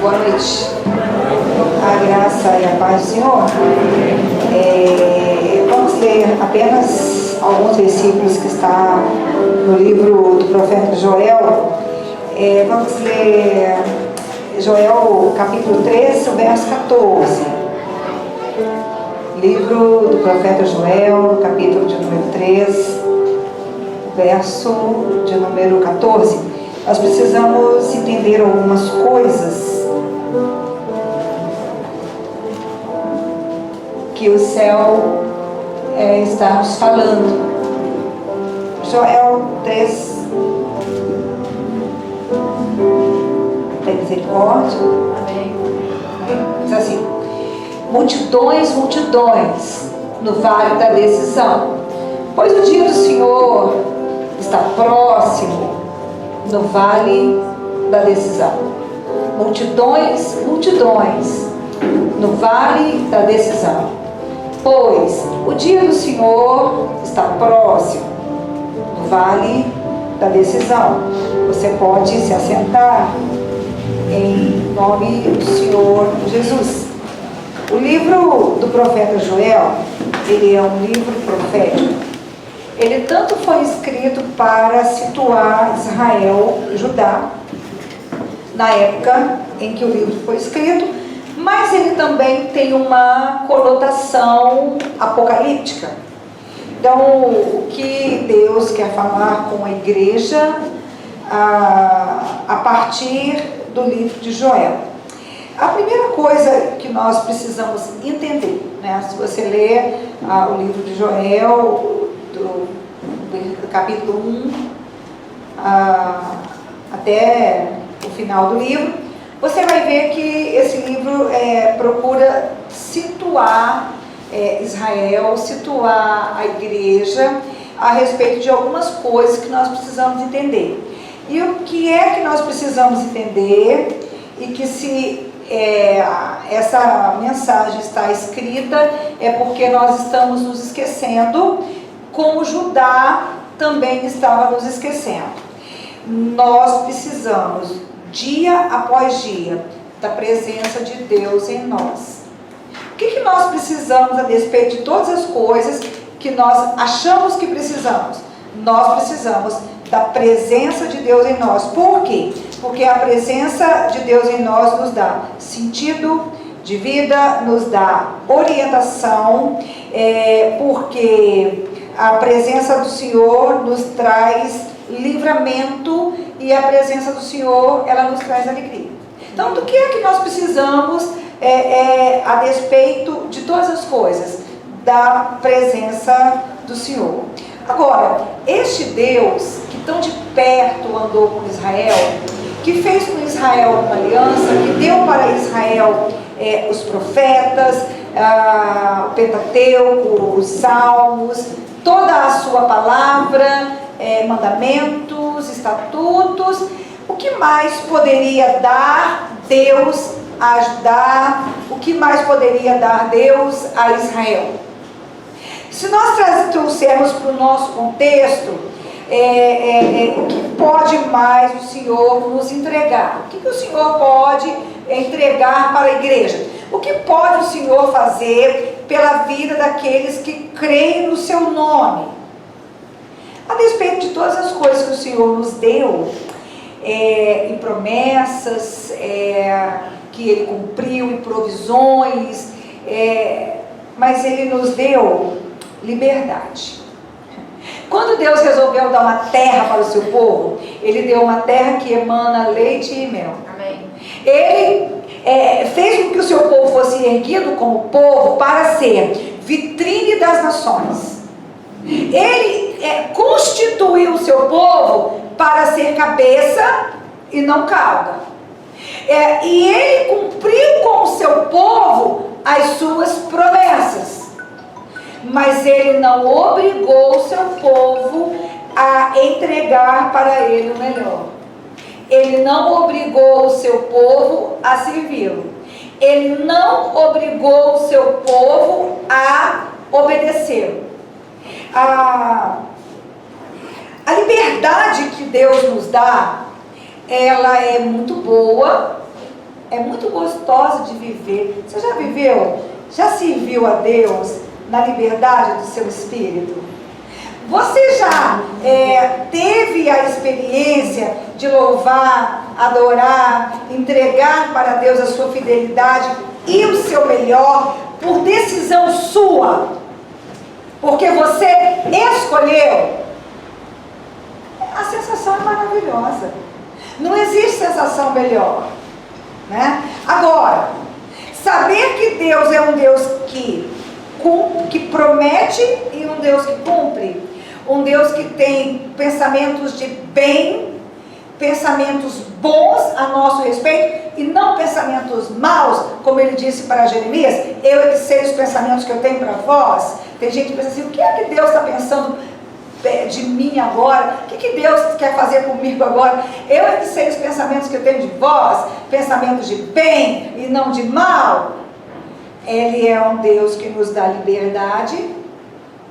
Boa noite. A graça e a paz do Senhor. Vamos ler apenas alguns versículos que está no livro do profeta Joel. Vamos ler Joel capítulo 3, o verso 14. Livro do profeta Joel, capítulo de número 3, verso de número 14. Nós precisamos entender algumas coisas que o céu está nos falando. Joel 3. Tem misericórdia? Amém. Diz assim: multidões, multidões no vale da decisão, pois o dia do Senhor está próximo no vale da decisão. Multidões, multidões no vale da decisão, pois o dia do Senhor está próximo no vale da decisão. Você pode se assentar em nome do Senhor Jesus. O livro do profeta Joel, ele é um livro profético. Ele tanto foi escrito para situar Israel e Judá na época em que o livro foi escrito, mas ele também tem uma conotação apocalíptica. Então, o que Deus quer falar com a igreja a partir do livro de Joel? A primeira coisa que nós precisamos entender, né? Se você ler o livro de Joel, do capítulo 1 até o final do livro, você vai ver que esse livro procura situar Israel, situar a igreja a respeito de algumas coisas que nós precisamos entender. E o que é que nós precisamos entender, e que se essa mensagem está escrita, é porque nós estamos nos esquecendo, como Judá também estava nos esquecendo. Nós precisamos, dia após dia, da presença de Deus em nós. O que nós precisamos a respeito de todas as coisas que nós achamos que precisamos? Nós precisamos da presença de Deus em nós. Por quê? Porque a presença de Deus em nós nos dá sentido de vida, nos dá orientação, porque a presença do Senhor nos traz livramento, e a presença do Senhor, ela nos traz alegria. Então, do que é que nós precisamos a respeito de todas as coisas? Da presença do Senhor. Agora, este Deus que tão de perto andou com Israel, que fez com Israel uma aliança, que deu para Israel os profetas, o Pentateuco, os Salmos, toda a sua palavra, mandamentos, estatutos. O que mais poderia dar Deus a ajudar? O que mais poderia dar Deus a Israel? Se nós trouxermos para o nosso contexto, o que pode mais o Senhor nos entregar? O que o Senhor pode entregar para a igreja? O que pode o Senhor fazer pela vida daqueles que creem no seu nome? A respeito de todas as coisas que o Senhor nos deu, em promessas, que Ele cumpriu, em provisões, mas Ele nos deu liberdade. Quando Deus resolveu dar uma terra para o seu povo, Ele deu uma terra que emana leite e mel. Amém. Ele fez com que o seu povo fosse erguido como povo para ser vitrine das nações. Ele constituiu o seu povo para ser cabeça e não cauda. E Ele cumpriu com o seu povo as suas promessas. Mas Ele não obrigou o seu povo a entregar para Ele o melhor. Ele não obrigou o seu povo a servi-lo. Ele não obrigou o seu povo a obedecê-lo. A liberdade que Deus nos dá, ela é muito boa, muito gostosa de viver. Você já viveu? Já serviu a Deus na liberdade do seu espírito? Você já teve a experiência de louvar, adorar, entregar para Deus a sua fidelidade e o seu melhor por decisão sua? Porque você escolheu. A sensação é maravilhosa. Não existe sensação melhor, né? Agora, saber que Deus é um Deus que promete e um Deus que cumpre. Um Deus que tem pensamentos de bem, pensamentos bons a nosso respeito e não pensamentos maus, como ele disse para Jeremias: eu é que sei os pensamentos que eu tenho para vós. Tem gente que pensa assim: o que é que Deus está pensando de mim agora? O que Deus quer fazer comigo agora? Eu é que sei os pensamentos que eu tenho de vós, pensamentos de bem e não de mal. Ele é um Deus que nos dá liberdade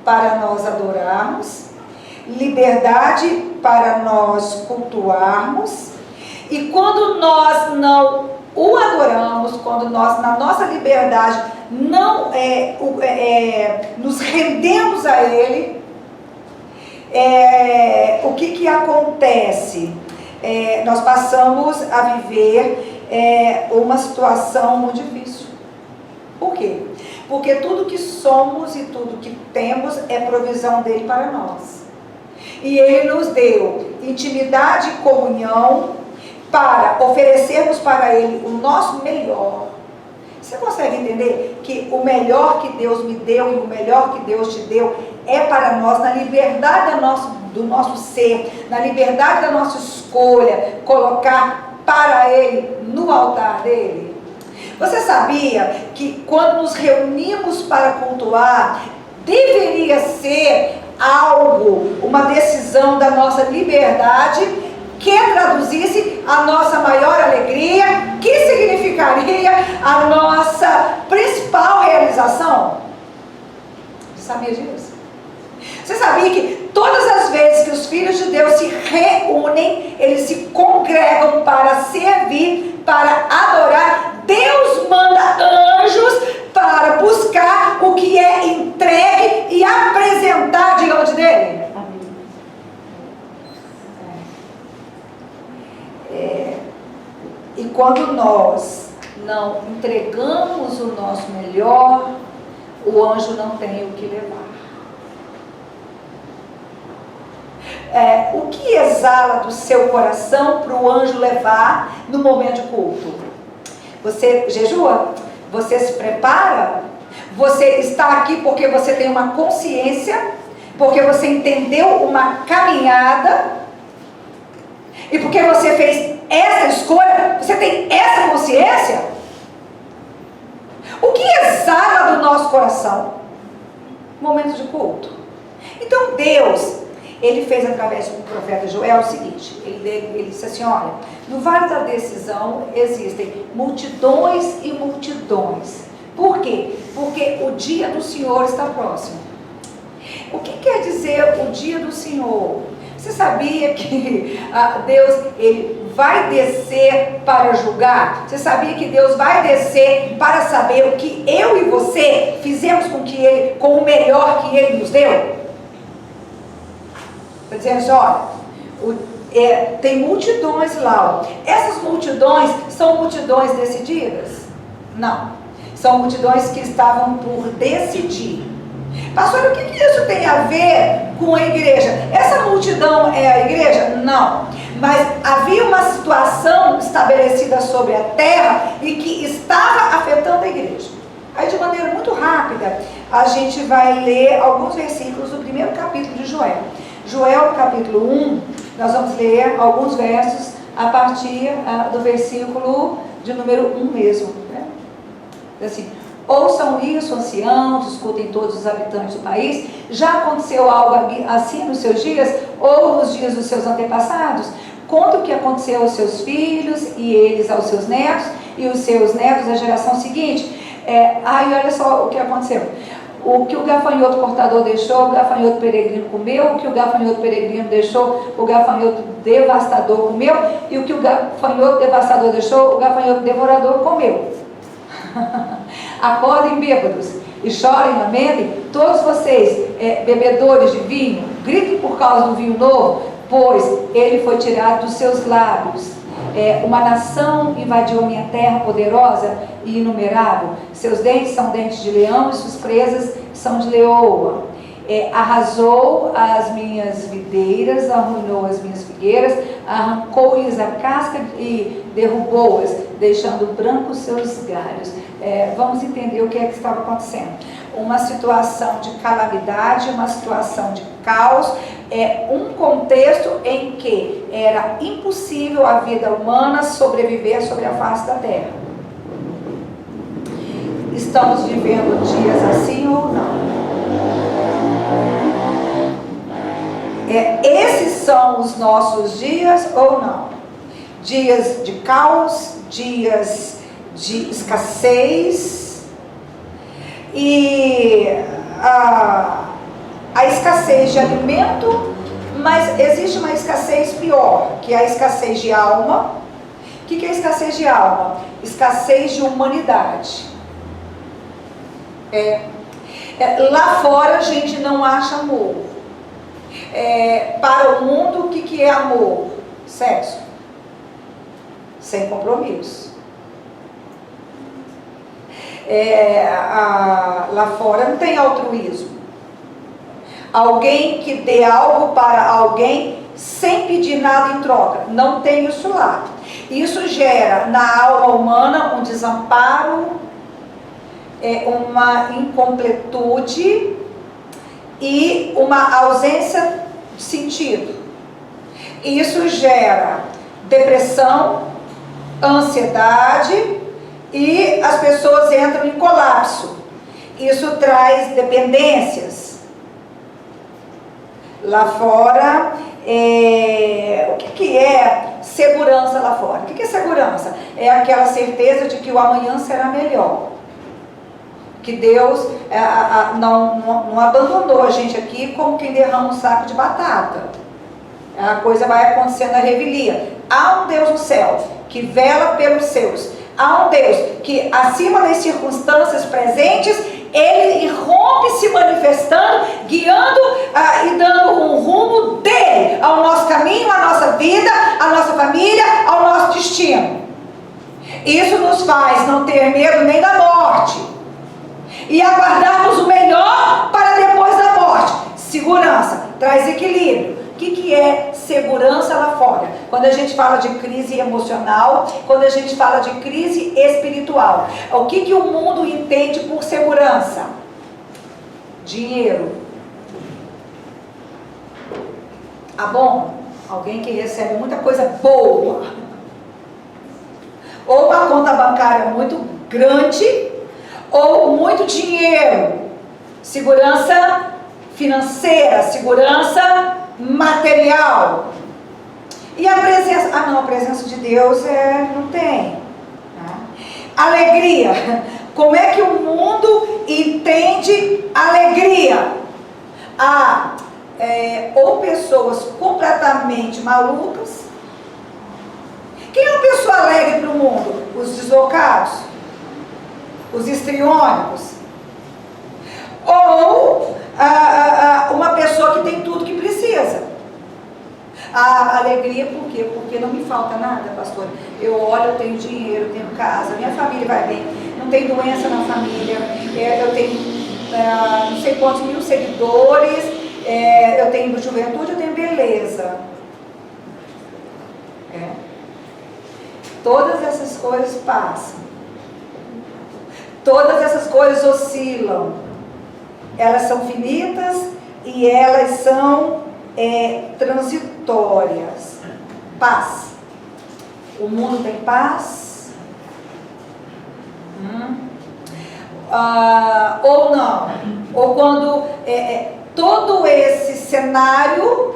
para nós adorarmos, liberdade para nós cultuarmos, e quando nós não o adoramos, quando nós na nossa liberdade não nos rendemos a Ele, o que acontece? Nós passamos a viver uma situação muito difícil. Por quê? Porque tudo que somos e tudo que temos é provisão dele para nós. E ele nos deu intimidade e comunhão para oferecermos para ele o nosso melhor. Você consegue entender que o melhor que Deus me deu e o melhor que Deus te deu é para nós, na liberdade do nosso ser, na liberdade da nossa escolha, colocar para ele no altar dele? Você sabia que quando nos reunimos para cultuar, deveria ser algo, uma decisão da nossa liberdade, que traduzisse a nossa maior alegria, que significaria a nossa principal realização? Você sabia disso? Você sabia que todas as vezes que os filhos de Deus se reúnem, eles se congregam para servir, para adorar, Deus manda anjos para buscar o que é entregue e apresentar diante dele? E quando nós não entregamos o nosso melhor, o anjo não tem o que levar. O que exala do seu coração para o anjo levar no momento de culto? Você jejua? Você se prepara? Você está aqui porque você tem uma consciência, porque você entendeu uma caminhada, e porque você fez essa escolha, você tem essa consciência? O que exala do nosso coração? Momento de culto. Então Deus, ele fez através do profeta Joel o seguinte: ele disse assim: olha, no vale da decisão existem multidões e multidões. Por quê? Porque o dia do Senhor está próximo. O que quer dizer o dia do Senhor? Você sabia que Deus, ele vai descer para julgar? Você sabia que Deus vai descer para saber o que eu e você fizemos com o melhor que ele nos deu? Está dizendo assim: olha, tem multidões lá. Essas multidões são multidões decididas? Não. São multidões que estavam por decidir. Pastor, o que isso tem a ver com a igreja? Essa multidão é a igreja? Não. Mas havia uma situação estabelecida sobre a terra e que estava afetando a igreja. Aí, de maneira muito rápida, a gente vai ler alguns versículos do primeiro capítulo de Joel. Joel, capítulo 1, nós vamos ler alguns versos a partir do versículo de número 1 mesmo. Né? Assim: ouçam isso, anciãos, escutem todos os habitantes do país. Já aconteceu algo assim nos seus dias, ou nos dias dos seus antepassados? Conta o que aconteceu aos seus filhos, e eles aos seus netos, e os seus netos à geração seguinte. Olha só o que aconteceu. O que o gafanhoto cortador deixou, o gafanhoto peregrino comeu. O que o gafanhoto peregrino deixou, o gafanhoto devastador comeu. E o que o gafanhoto devastador deixou, o gafanhoto devorador comeu. Acordem bêbados e chorem, lamentem, todos vocês, bebedores de vinho, gritem por causa do vinho novo, pois ele foi tirado dos seus lábios. Uma nação invadiu a minha terra poderosa e inumerável. Seus dentes são dentes de leão e suas presas são de leoa. Arrasou as minhas videiras, arruinou as minhas figueiras, arrancou-lhes a casca e derrubou-as, deixando brancos seus galhos. Vamos entender o que é que estava acontecendo. Uma situação de calamidade, uma situação de caos, um contexto em que era impossível a vida humana sobreviver sobre a face da terra. Estamos vivendo dias assim ou não? Esses são os nossos dias ou não? Dias de caos, dias de escassez, e a escassez de alimento, mas existe uma escassez pior, que é a escassez de alma. O que é a escassez de alma? Escassez de humanidade. Lá fora a gente não acha amor. Para o mundo, o que é amor? Sexo. Sem compromisso. Lá fora não tem altruísmo. Alguém que dê algo para alguém sem pedir nada em troca. Não tem isso lá. Isso gera na alma humana um desamparo, uma incompletude e uma ausência de sentido. Isso gera depressão, ansiedade, e as pessoas entram em colapso. Isso traz dependências. Lá fora, o que é segurança lá fora? O que é segurança? É aquela certeza de que o amanhã será melhor. Que Deus não abandonou a gente aqui como quem derrama um saco de batata. A coisa vai acontecendo na revelia. Há um Deus no céu que vela pelos seus. Há um Deus que, acima das circunstâncias presentes, Ele irrompe se manifestando, guiando e dando um rumo dele ao nosso caminho, à nossa vida, à nossa família, ao nosso destino. Isso nos faz não ter medo nem da morte e aguardarmos o melhor para depois da morte. Segurança traz equilíbrio. O que é segurança lá fora? Quando a gente fala de crise emocional, quando a gente fala de crise espiritual, o que o mundo entende por segurança? Dinheiro. Bom, alguém que recebe muita coisa boa, ou uma conta bancária muito grande, ou muito dinheiro. Segurança financeira, segurança material. E a presença, a presença de Deus não tem. Alegria. Como é que o mundo entende alegria? Ou pessoas completamente malucas. Quem é uma pessoa alegre para o mundo? Os deslocados, os histriônicos, ou uma pessoa que tem tudo que precisa. A alegria, por quê? Porque não me falta nada, pastor. Eu olho, eu tenho dinheiro, eu tenho casa, minha família vai bem, não tem doença na família, eu tenho não sei quantos mil seguidores, eu tenho juventude, eu tenho beleza. Todas essas coisas passam. Todas essas coisas oscilam. Elas são finitas e elas são transitórias. Paz. O mundo tem paz? Ou não? Ou quando todo esse cenário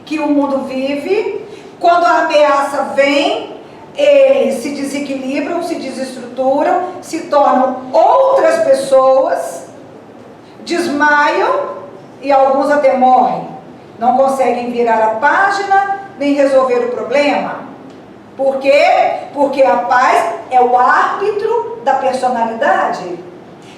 que o mundo vive, quando a ameaça vem, eles se desequilibram, se desestruturam, se tornam outras pessoas desmaiam e alguns até morrem. Não conseguem virar a página nem resolver o problema. Por quê? Porque a paz é o árbitro da personalidade.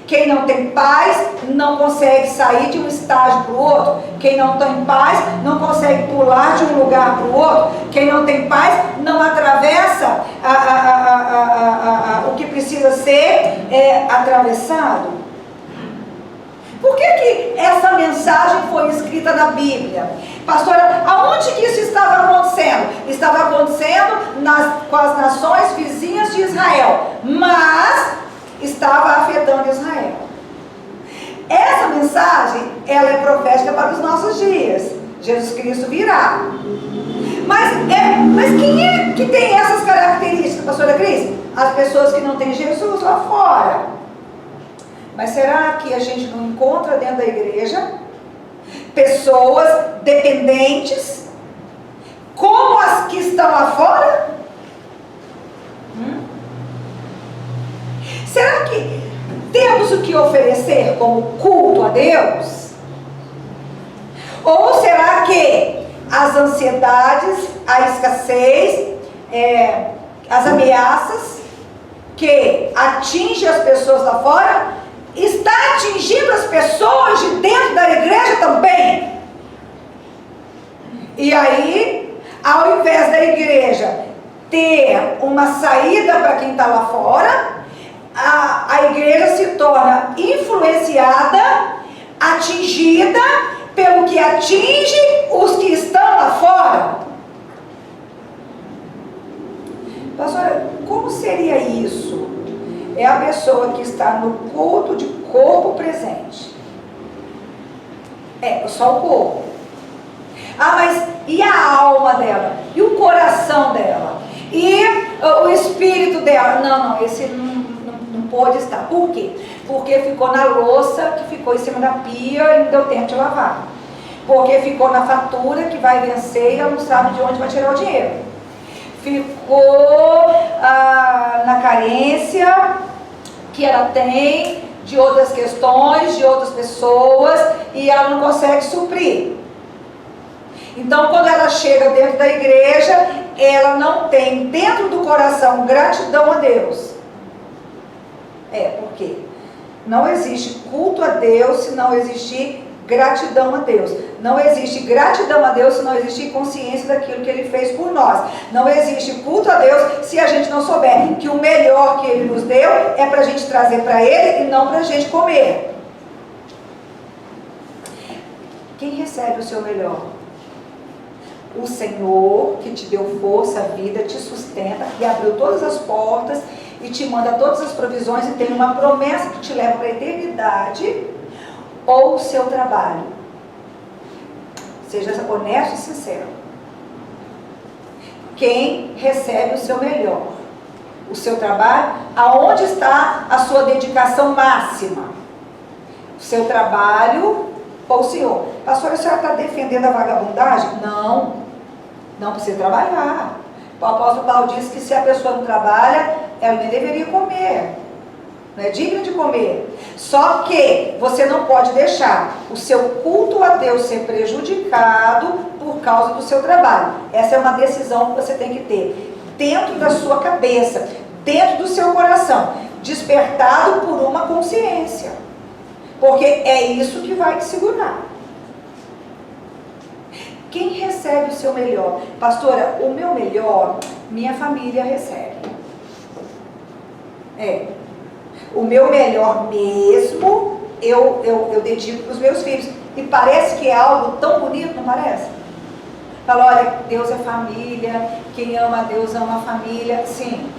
Quem não tem paz não consegue sair de um estágio para o outro. Quem não tem paz não consegue pular de um lugar para o outro. Quem não tem paz não atravessa o que precisa ser atravessado. Por que essa mensagem foi escrita na Bíblia? Pastora, aonde que isso estava acontecendo? Estava acontecendo com as nações vizinhas de Israel, mas estava afetando Israel. Essa mensagem, ela é profética para os nossos dias. Jesus Cristo virá. Mas quem é que tem essas características, pastora Cris? As pessoas que não têm Jesus lá fora. Mas será que a gente não encontra dentro da igreja pessoas dependentes como as que estão lá fora? Será que temos o que oferecer como culto a Deus? Ou será que as ansiedades, a escassez, as ameaças que atingem as pessoas lá fora está atingindo as pessoas de dentro da igreja também? E aí, ao invés da igreja ter uma saída para quem está lá fora, a igreja se torna influenciada, atingida pelo que atinge os que estão lá fora. Pastora, como seria isso? É a pessoa que está no culto de corpo presente. Só o corpo. Mas e a alma dela? E o coração dela? E o espírito dela? Não, esse não pode estar. Por quê? Porque ficou na louça que ficou em cima da pia e não deu tempo de lavar. Porque ficou na fatura que vai vencer e ela não sabe de onde vai tirar o dinheiro. Ficou na carência que ela tem de outras questões, de outras pessoas, e ela não consegue suprir. Então, quando ela chega dentro da igreja, ela não tem dentro do coração gratidão a Deus. Porque não existe culto a Deus se não existir gratidão a Deus. Não existe gratidão a Deus se não existir consciência daquilo que Ele fez por nós. Não existe culto a Deus se a gente não souber que o melhor que Ele nos deu é para a gente trazer para Ele e não para a gente comer. Quem recebe o seu melhor? O Senhor, que te deu força, vida, te sustenta e abriu todas as portas e te manda todas as provisões e tem uma promessa que te leva para a eternidade, ou o seu trabalho? Seja honesto e sincero. Quem recebe o seu melhor? O seu trabalho? Aonde está a sua dedicação máxima? O seu trabalho ou o Senhor? Pastora, a senhora está defendendo a vagabundagem? Não precisa trabalhar. O apóstolo Paulo disse que se a pessoa não trabalha, ela nem deveria comer. Não é digno de comer. Só que você não pode deixar o seu culto a Deus ser prejudicado por causa do seu trabalho. Essa é uma decisão que você tem que ter dentro da sua cabeça, dentro do seu coração, despertado por uma consciência. Porque é isso que vai te segurar. Quem recebe o seu melhor? Pastora, o meu melhor, minha família recebe. O meu melhor mesmo, eu dedico para os meus filhos. E parece que é algo tão bonito, não parece? Fala, olha, Deus é família, quem ama a Deus ama a família. Sim,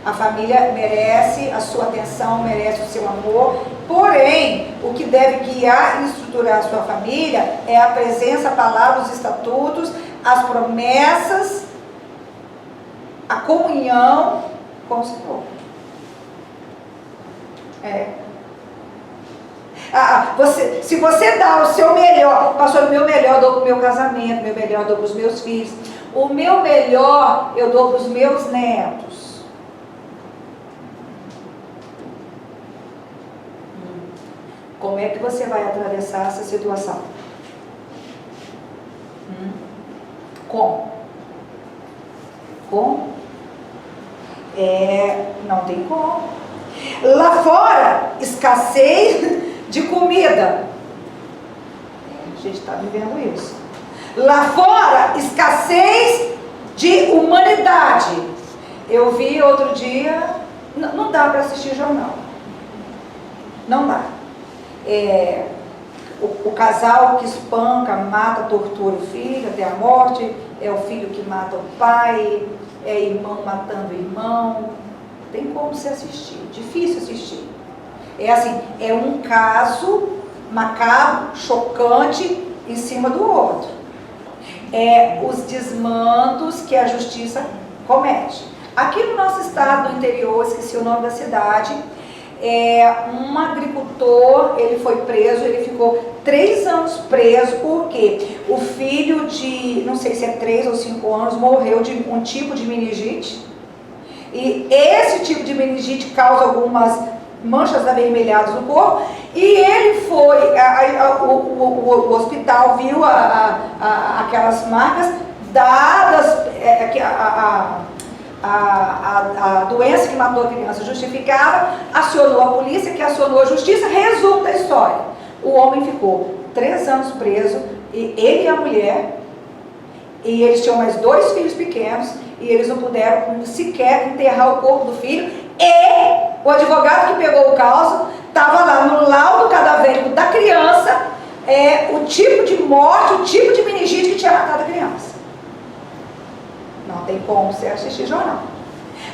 a família merece a sua atenção, merece o seu amor. Porém, o que deve guiar e estruturar a sua família é a presença, a palavra, os estatutos, as promessas, a comunhão com o Senhor. Se você dá o seu melhor, pastor, o meu melhor eu dou para o meu casamento, o meu melhor eu dou para os meus filhos, o meu melhor eu dou para os meus netos. Como é que você vai atravessar essa situação? Como? Como? Não tem como. Lá fora, escassez de comida. A gente está vivendo isso. Lá fora, escassez de humanidade. Eu vi outro dia, não dá para assistir jornal. Não dá. O casal que espanca, mata, tortura o filho até a morte, é o filho que mata o pai, é irmão matando irmão. Tem como se assistir, difícil assistir. É assim, é um caso macabro, chocante, em cima do outro. Os desmandos que a justiça comete. Aqui no nosso estado, no interior, esqueci o nome da cidade, um agricultor, ele foi preso, ele ficou 3 anos preso, porque o filho de, não sei se é 3 ou 5 anos, morreu de um tipo de meningite, e esse tipo de meningite causa algumas manchas avermelhadas no corpo, e ele foi, o hospital viu aquelas marcas dadas, a doença que matou a criança justificava, acionou a polícia, que acionou a justiça. Resumo da história: o homem ficou 3 anos preso, e ele e a mulher, e eles tinham mais 2 filhos pequenos, e eles não puderam sequer enterrar o corpo do filho, e o advogado que pegou o caso estava lá no laudo cadavérico da criança, o tipo de morte, o tipo de meningite que tinha matado a criança. Não tem como você assistir jornal.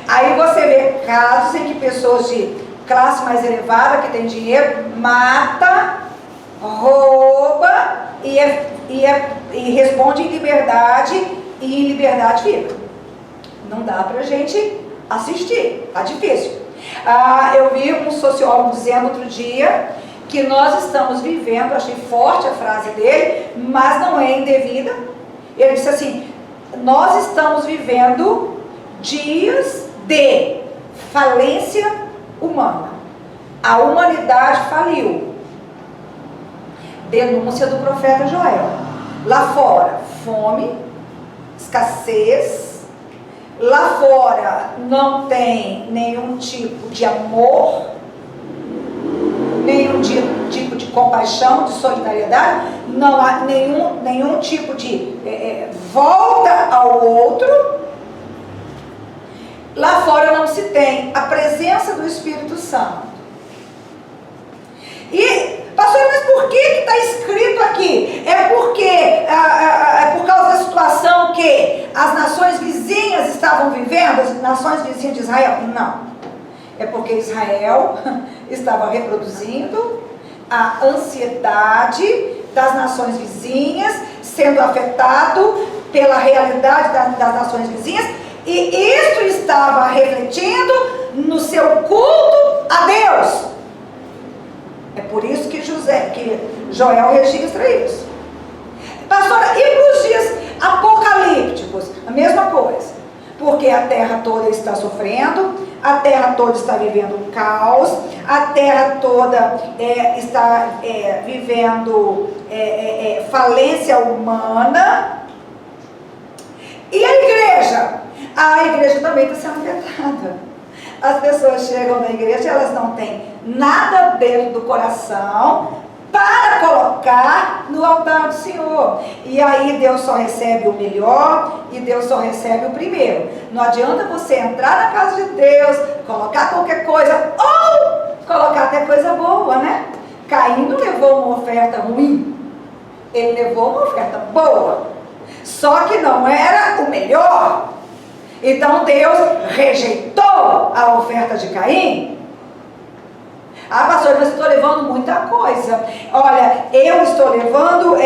Aí você vê casos em que pessoas de classe mais elevada, que tem dinheiro, mata, rouba e responde em liberdade, e em liberdade fica. Não dá pra gente assistir, tá difícil. Eu vi um sociólogo dizendo outro dia que nós estamos vivendo, achei forte a frase dele, mas não é indevida. Ele disse assim: nós estamos vivendo dias de falência humana. A humanidade faliu. Denúncia do profeta Joel. Lá fora, fome, escassez. Lá fora não tem nenhum tipo de amor, nenhum tipo de compaixão, de solidariedade, não há nenhum tipo de volta ao outro. Lá fora não se tem a presença do Espírito Santo. E, pastor, mas por que está escrito aqui? É porque é por causa da situação que as nações vizinhas estavam vivendo, as nações vizinhas de Israel? Não. É porque Israel estava reproduzindo a ansiedade das nações vizinhas, sendo afetado pela realidade das nações vizinhas, e isto estava refletindo no seu culto a Deus. É por isso que Joel registra isso. Pastora, e para os dias apocalípticos? A mesma coisa. Porque a terra toda está sofrendo, a terra toda está vivendo um caos, a terra toda está vivendo falência humana. E a igreja? A igreja também está sendo afetada. As pessoas chegam na igreja e elas não têm nada dentro do coração para colocar no altar do Senhor. E aí Deus só recebe o melhor e Deus só recebe o primeiro. Não adianta você entrar na casa de Deus, colocar qualquer coisa, ou colocar até coisa boa, né? Caim não levou uma oferta ruim, ele levou uma oferta boa, só que não era o melhor. Então Deus rejeitou a oferta de Caim. Pastor, mas eu estou levando muita coisa. Olha, eu estou levando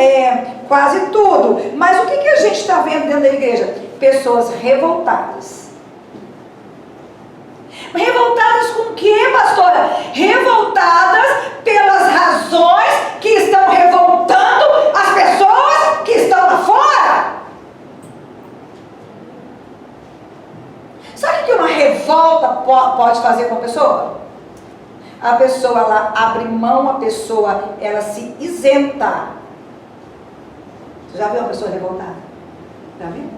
quase tudo. Mas o que a gente está vendo dentro da igreja? Pessoas revoltadas. Revoltadas com o que, pastora? Revoltadas pelas razões que estão revoltando as pessoas que estão lá fora. Sabe o que uma revolta pode fazer com a pessoa? a pessoa ela abre mão, a pessoa ela se isenta. Você já viu uma pessoa revoltada? Já viu?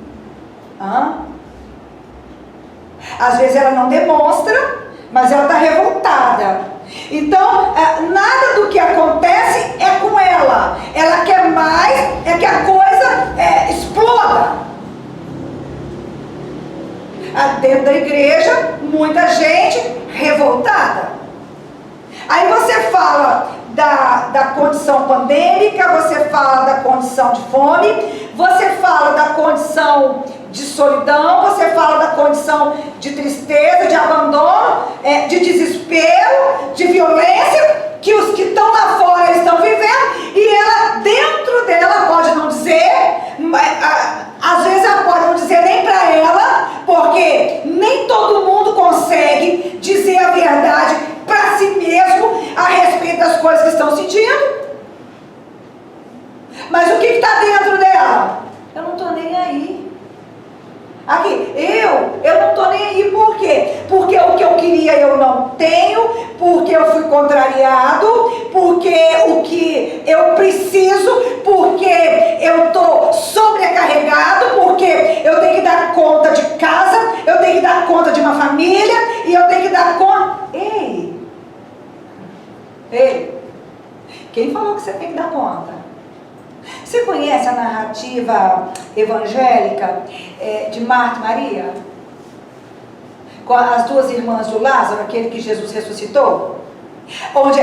Às vezes ela não demonstra, mas ela está revoltada. Então, nada do que acontece é com ela. Ela quer mais, é que a coisa exploda. Dentro da igreja, muita gente revoltada. Aí você fala da condição pandêmica, você fala da condição de fome, você fala da condição de solidão, você fala da condição de tristeza, de abandono, de desespero, de violência, que os que estão lá fora estão vivendo, e ela, dentro dela, pode não dizer, às vezes ela pode não dizer nem para ela, porque nem todo mundo consegue dizer a verdade para si mesmo a respeito das coisas que estão sentindo. Mas o que está dentro dela? Eu não estou nem aí. Aqui, eu não estou nem aí. Por quê? Porque o que eu queria eu não tenho, porque eu fui contrariado, porque o que eu preciso, porque eu estou sobrecarregado, porque eu tenho que dar conta de casa, eu tenho que dar conta de uma família, e eu tenho que dar conta... Ei, quem falou que você tem que dar conta? Você conhece a narrativa evangélica de Marta e Maria? Com as duas irmãs do Lázaro, aquele que Jesus ressuscitou? Onde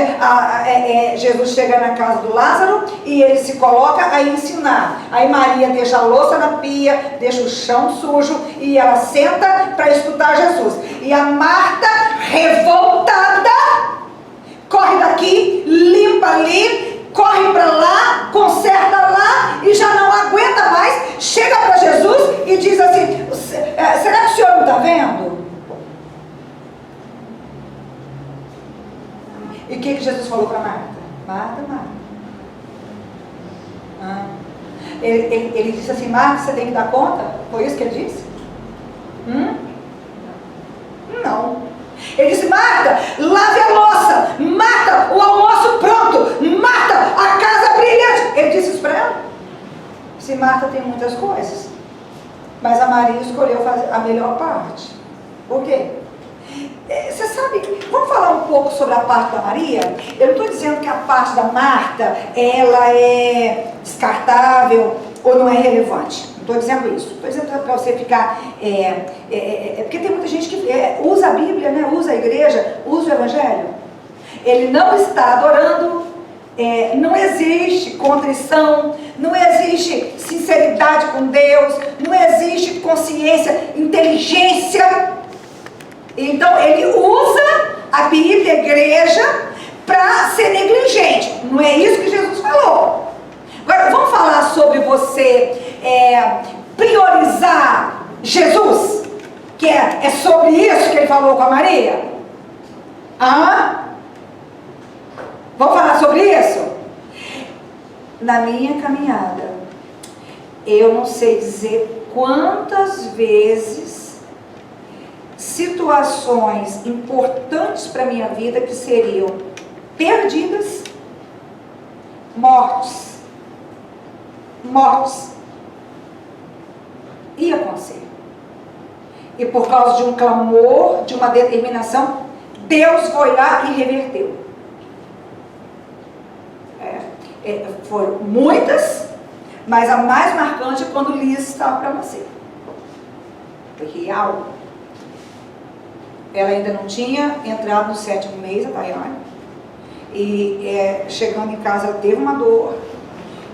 Jesus chega na casa do Lázaro e ele se coloca a ensinar. Aí Maria deixa a louça na pia, deixa o chão sujo e ela senta para escutar Jesus. E a Marta, revoltada, corre daqui, limpa ali, corre para lá, conserta lá e já não aguenta mais, chega para Jesus e diz assim: será que o senhor não está vendo? E o que Jesus falou para Marta? Marta. Ele disse assim: Marta, você tem que dar conta? Foi isso que ele disse? Não. Ele disse: Marta, lave a louça, Marta, o almoço pronto, Marta, a casa brilhante. Ele disse isso para ela. Se Marta tem muitas coisas, mas a Maria escolheu fazer a melhor parte. Por quê? Você sabe, vamos falar um pouco sobre a parte da Maria? Eu não estou dizendo que a parte da Marta ela é descartável ou não é relevante. Não estou dizendo isso. Estou dizendo para você ficar... porque tem muita gente que usa a Bíblia, né? Usa a igreja, usa o Evangelho. Ele não está adorando, não existe contrição, não existe sinceridade com Deus, não existe consciência, inteligência. Então ele usa a Bíblia, a igreja, para ser negligente. Não é isso que Jesus falou. Agora, vamos falar sobre você priorizar Jesus? Que é sobre isso que ele falou com a Maria? Vamos falar sobre isso? Na minha caminhada, eu não sei dizer quantas vezes situações importantes para a minha vida que seriam perdidas, mortes, ia acontecer. E por causa de um clamor, de uma determinação, Deus foi lá e reverteu. Foram muitas, mas a mais marcante é quando Liz estava para nascer. Foi real. Ela ainda não tinha entrado no 7º mês, a Tayane. E chegando em casa, ela teve uma dor.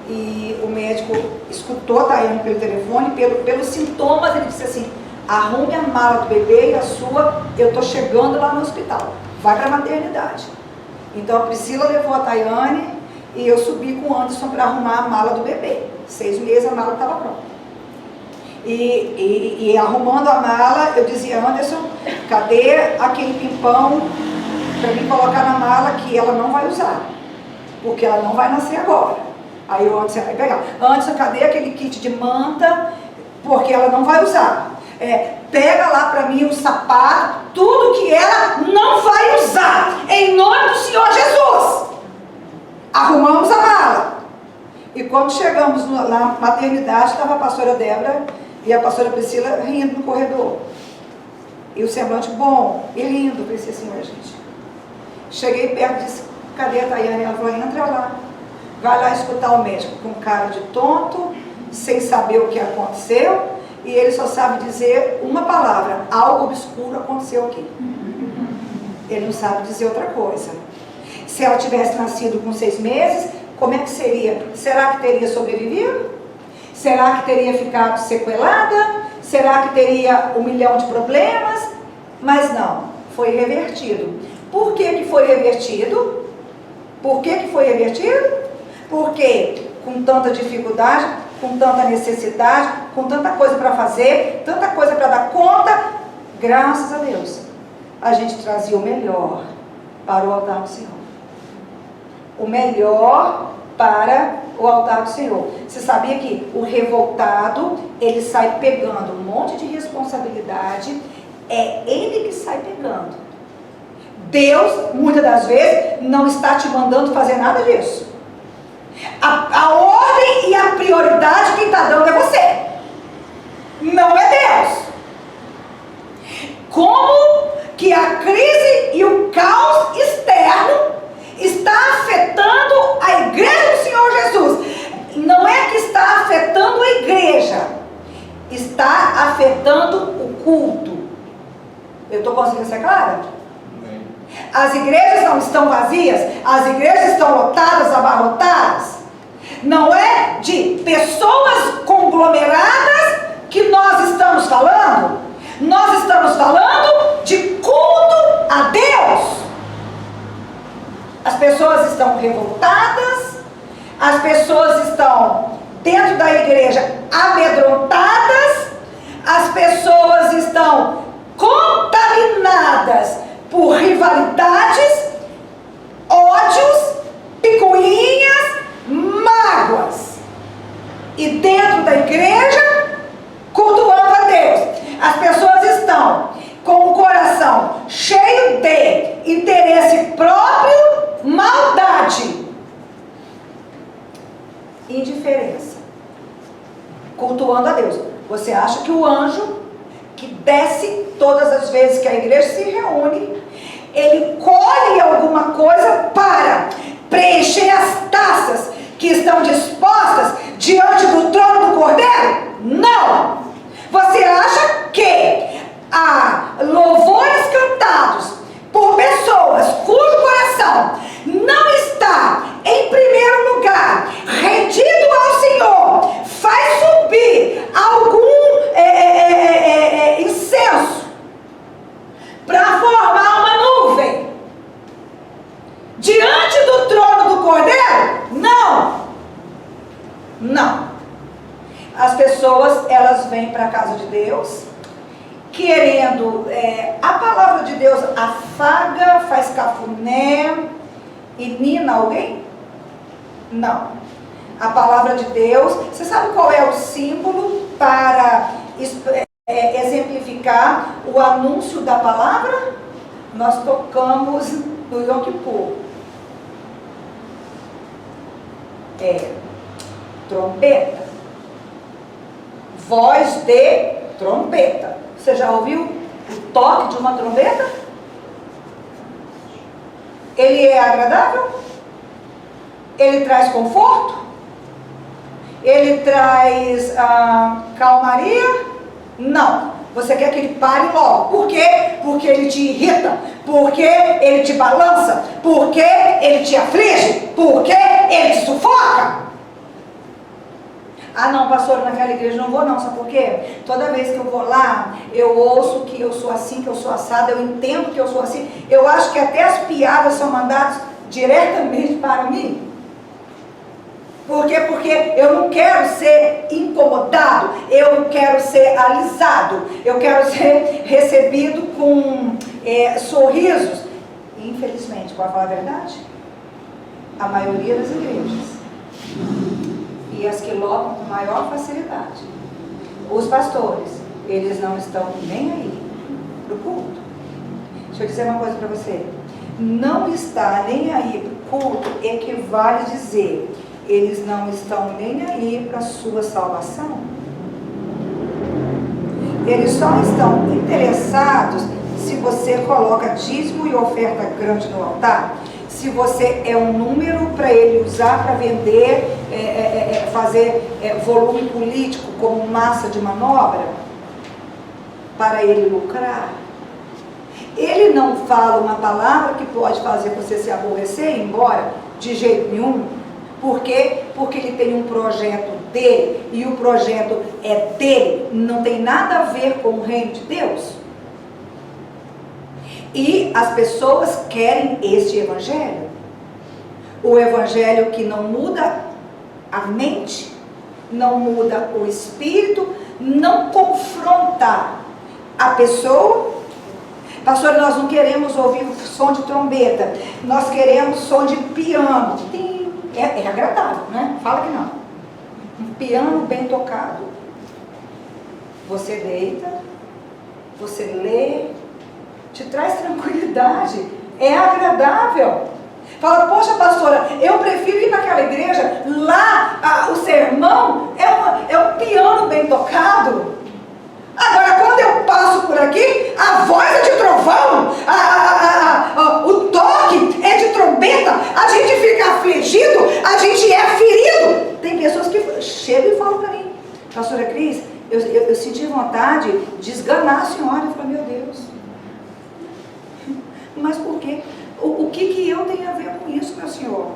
E o médico escutou a Tayane pelo telefone, pelos sintomas, ele disse assim: arrume a mala do bebê e a sua, eu estou chegando lá no hospital. Vai para a maternidade. Então a Priscila levou a Tayane e eu subi com o Anderson para arrumar a mala do bebê. 6 meses a mala estava pronta. E arrumando a mala, eu dizia: Anderson, cadê aquele pimpão para mim colocar na mala que ela não vai usar? Porque ela não vai nascer agora. Aí o Anderson vai pegar: Anderson, cadê aquele kit de manta? Porque ela não vai usar. Pega lá para mim o sapato, tudo que ela não vai usar. Em nome na maternidade, estava a pastora Débora e a pastora Priscila rindo no corredor. E o semblante bom e lindo. Pensei assim, gente. Cheguei perto e disse, cadê a Tayane? Ela falou, entra lá. Vai lá escutar o médico com cara de tonto, sem saber o que aconteceu, e ele só sabe dizer uma palavra, algo obscuro aconteceu aqui. Ele não sabe dizer outra coisa. Se ela tivesse nascido com 6 meses, como é que seria? Será que teria sobrevivido? Será que teria ficado sequelada? Será que teria 1 milhão de problemas? Mas não, foi revertido. Por que que foi revertido? Por que que foi revertido? Porque com tanta dificuldade, com tanta necessidade, com tanta coisa para fazer, tanta coisa para dar conta, graças a Deus, a gente trazia o melhor para o altar do Senhor. O melhor para o altar do Senhor. Você sabia que o revoltado, ele sai pegando um monte de responsabilidade, é ele que sai pegando. Deus, muitas das vezes, não está te mandando fazer nada disso. A ordem e a prioridade quem está dando é você. Não é Deus. Como que a crise e o caos externo está afetando a igreja do Senhor Jesus? Não é que está afetando a igreja, está afetando o culto. Eu estou conseguindo ser clara? As igrejas não estão vazias, as igrejas estão lotadas, abarrotadas. Não é de pessoas conglomeradas que nós estamos falando. Nós estamos falando de culto a Deus. As pessoas estão revoltadas, as pessoas estão dentro da igreja amedrontadas, as pessoas estão contaminadas por rivalidades, ódios, picuinhas, mágoas. E dentro da igreja, cultuando a Deus. As pessoas estão com o coração cheio de interesse próprio, maldade, indiferença. Cultuando a Deus. Você acha que o anjo que desce todas as vezes que a igreja se reúne, ele colhe alguma coisa para preencher as taças que estão dispostas diante do trono do Cordeiro? Não! Você acha que há louvores cantados por pessoas cujo coração não está, em primeiro lugar, rendido ao Senhor, faz subir algum incenso para formar uma nuvem diante do trono do Cordeiro? Não! Não. As pessoas, elas vêm para a casa de Deus querendo, a palavra de Deus afaga, faz cafuné e nina alguém? Não. A palavra de Deus, você sabe qual é o símbolo para exemplificar o anúncio da palavra? Nós tocamos no Yom Kippur. Trombeta. Voz de trombeta. Você já ouviu o toque de uma trombeta? Ele é agradável? Ele traz conforto? Ele traz calmaria? Não. Você quer que ele pare logo. Por quê? Porque ele te irrita. Porque ele te balança. Porque ele te aflige. Porque ele te sufoca. Ah não, pastor, naquela igreja não vou não, sabe por quê? Toda vez que eu vou lá, eu ouço que eu sou assim, que eu sou assada, eu entendo que eu sou assim. Eu acho que até as piadas são mandadas diretamente para mim. Por quê? Porque eu não quero ser incomodado, eu quero ser alisado, eu quero ser recebido com sorrisos. E, infelizmente, para falar a verdade, a maioria das igrejas, e as que lotam com maior facilidade, os pastores, eles não estão nem aí para o culto. Deixa eu dizer uma coisa para você. Não estar nem aí para o culto equivale a dizer: eles não estão nem aí para a sua salvação. Eles só estão interessados se você coloca dízimo e oferta grande no altar, se você é um número para ele usar para vender, fazer volume político como massa de manobra, para ele lucrar. Ele não fala uma palavra que pode fazer você se aborrecer e ir embora, de jeito nenhum. Por quê? Porque ele tem um projeto dele, e o projeto é dele, não tem nada a ver com o reino de Deus. E as pessoas querem este evangelho. O evangelho que não muda a mente, não muda o espírito, não confronta a pessoa. Pastor, nós não queremos ouvir som de trombeta, nós queremos som de piano. É agradável, né? Fala que não. Um piano bem tocado. Você deita, você lê, te traz tranquilidade, é agradável. Fala, poxa pastora, eu prefiro ir naquela igreja, lá o sermão é um piano bem tocado. Agora quando eu passo por aqui, a voz é de trovão, o toque é de trombeta, a gente fica afligido, a gente é ferido. Tem pessoas que chegam e falam para mim, pastora Cris, eu senti vontade de esganar a senhora. Eu falei, meu Deus, mas por quê? O que eu tenho a ver com isso, meu senhor?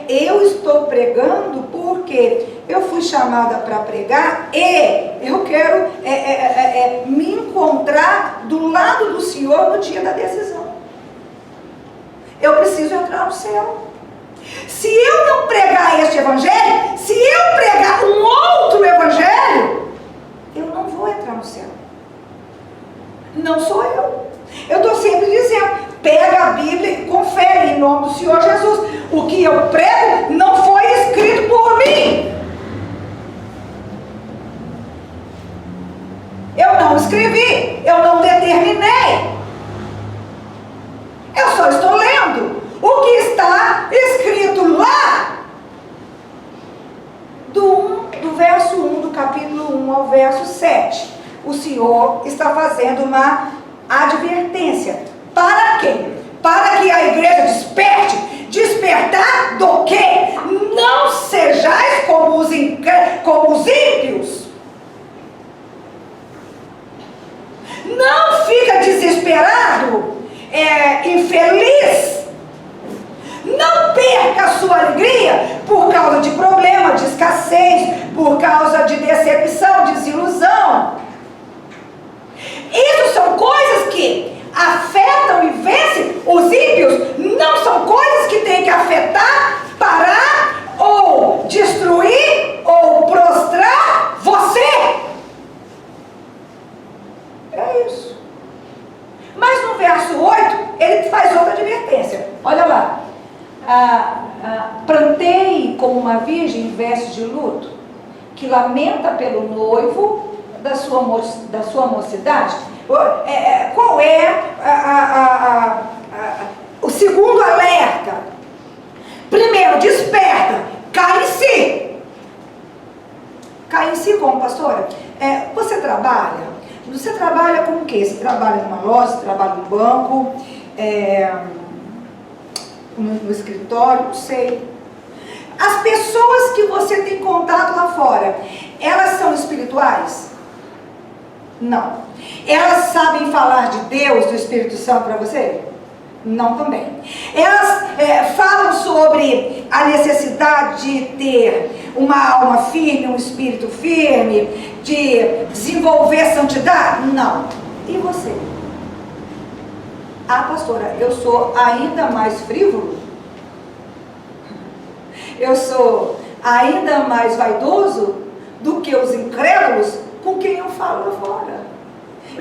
Eu estou pregando porque eu fui chamada para pregar e eu quero me encontrar do lado do Senhor no dia da decisão. Eu preciso entrar no céu. Se eu não pregar este evangelho, se eu pregar um outro evangelho, eu não vou entrar no céu. Não sou eu. Eu estou sempre dizendo, pega a Bíblia e confere em nome do Senhor Jesus. O que eu prego não foi escrito por mim. Eu não escrevi, eu não determinei. Eu só estou lendo o que está escrito lá. Do verso 1 do capítulo 1 ao verso 7. O Senhor está fazendo uma advertência. Para quê? Para que a igreja desperte. Despertar do quê? Não sejais como os ímpios. Não fica desesperado, infeliz. Não perca a sua alegria por causa de problema, de escassez, por causa de decepção, desilusão. Isso são coisas que afetam e vencem os ímpios. Não são coisas que têm que afetar, parar, ou destruir, ou prostrar você. É isso. Mas no verso 8, ele faz outra advertência. Olha lá. Plantei como uma virgem em vestes de luto, que lamenta pelo noivo da sua mocidade. Qual é o segundo alerta? Primeiro, desperta, cai em si. Cai em si como, pastora? Você trabalha com o quê? Você trabalha numa loja, você trabalha no banco, no escritório, não sei. As pessoas que você tem contato lá fora, elas são espirituais? Não. Elas sabem falar de Deus, do Espírito Santo para você? Não também. Elas falam sobre a necessidade de ter uma alma firme, um espírito firme, de desenvolver santidade? Não. E você? Ah, pastora, eu sou ainda mais frívolo? Eu sou ainda mais vaidoso do que os incrédulos com quem eu falo lá fora?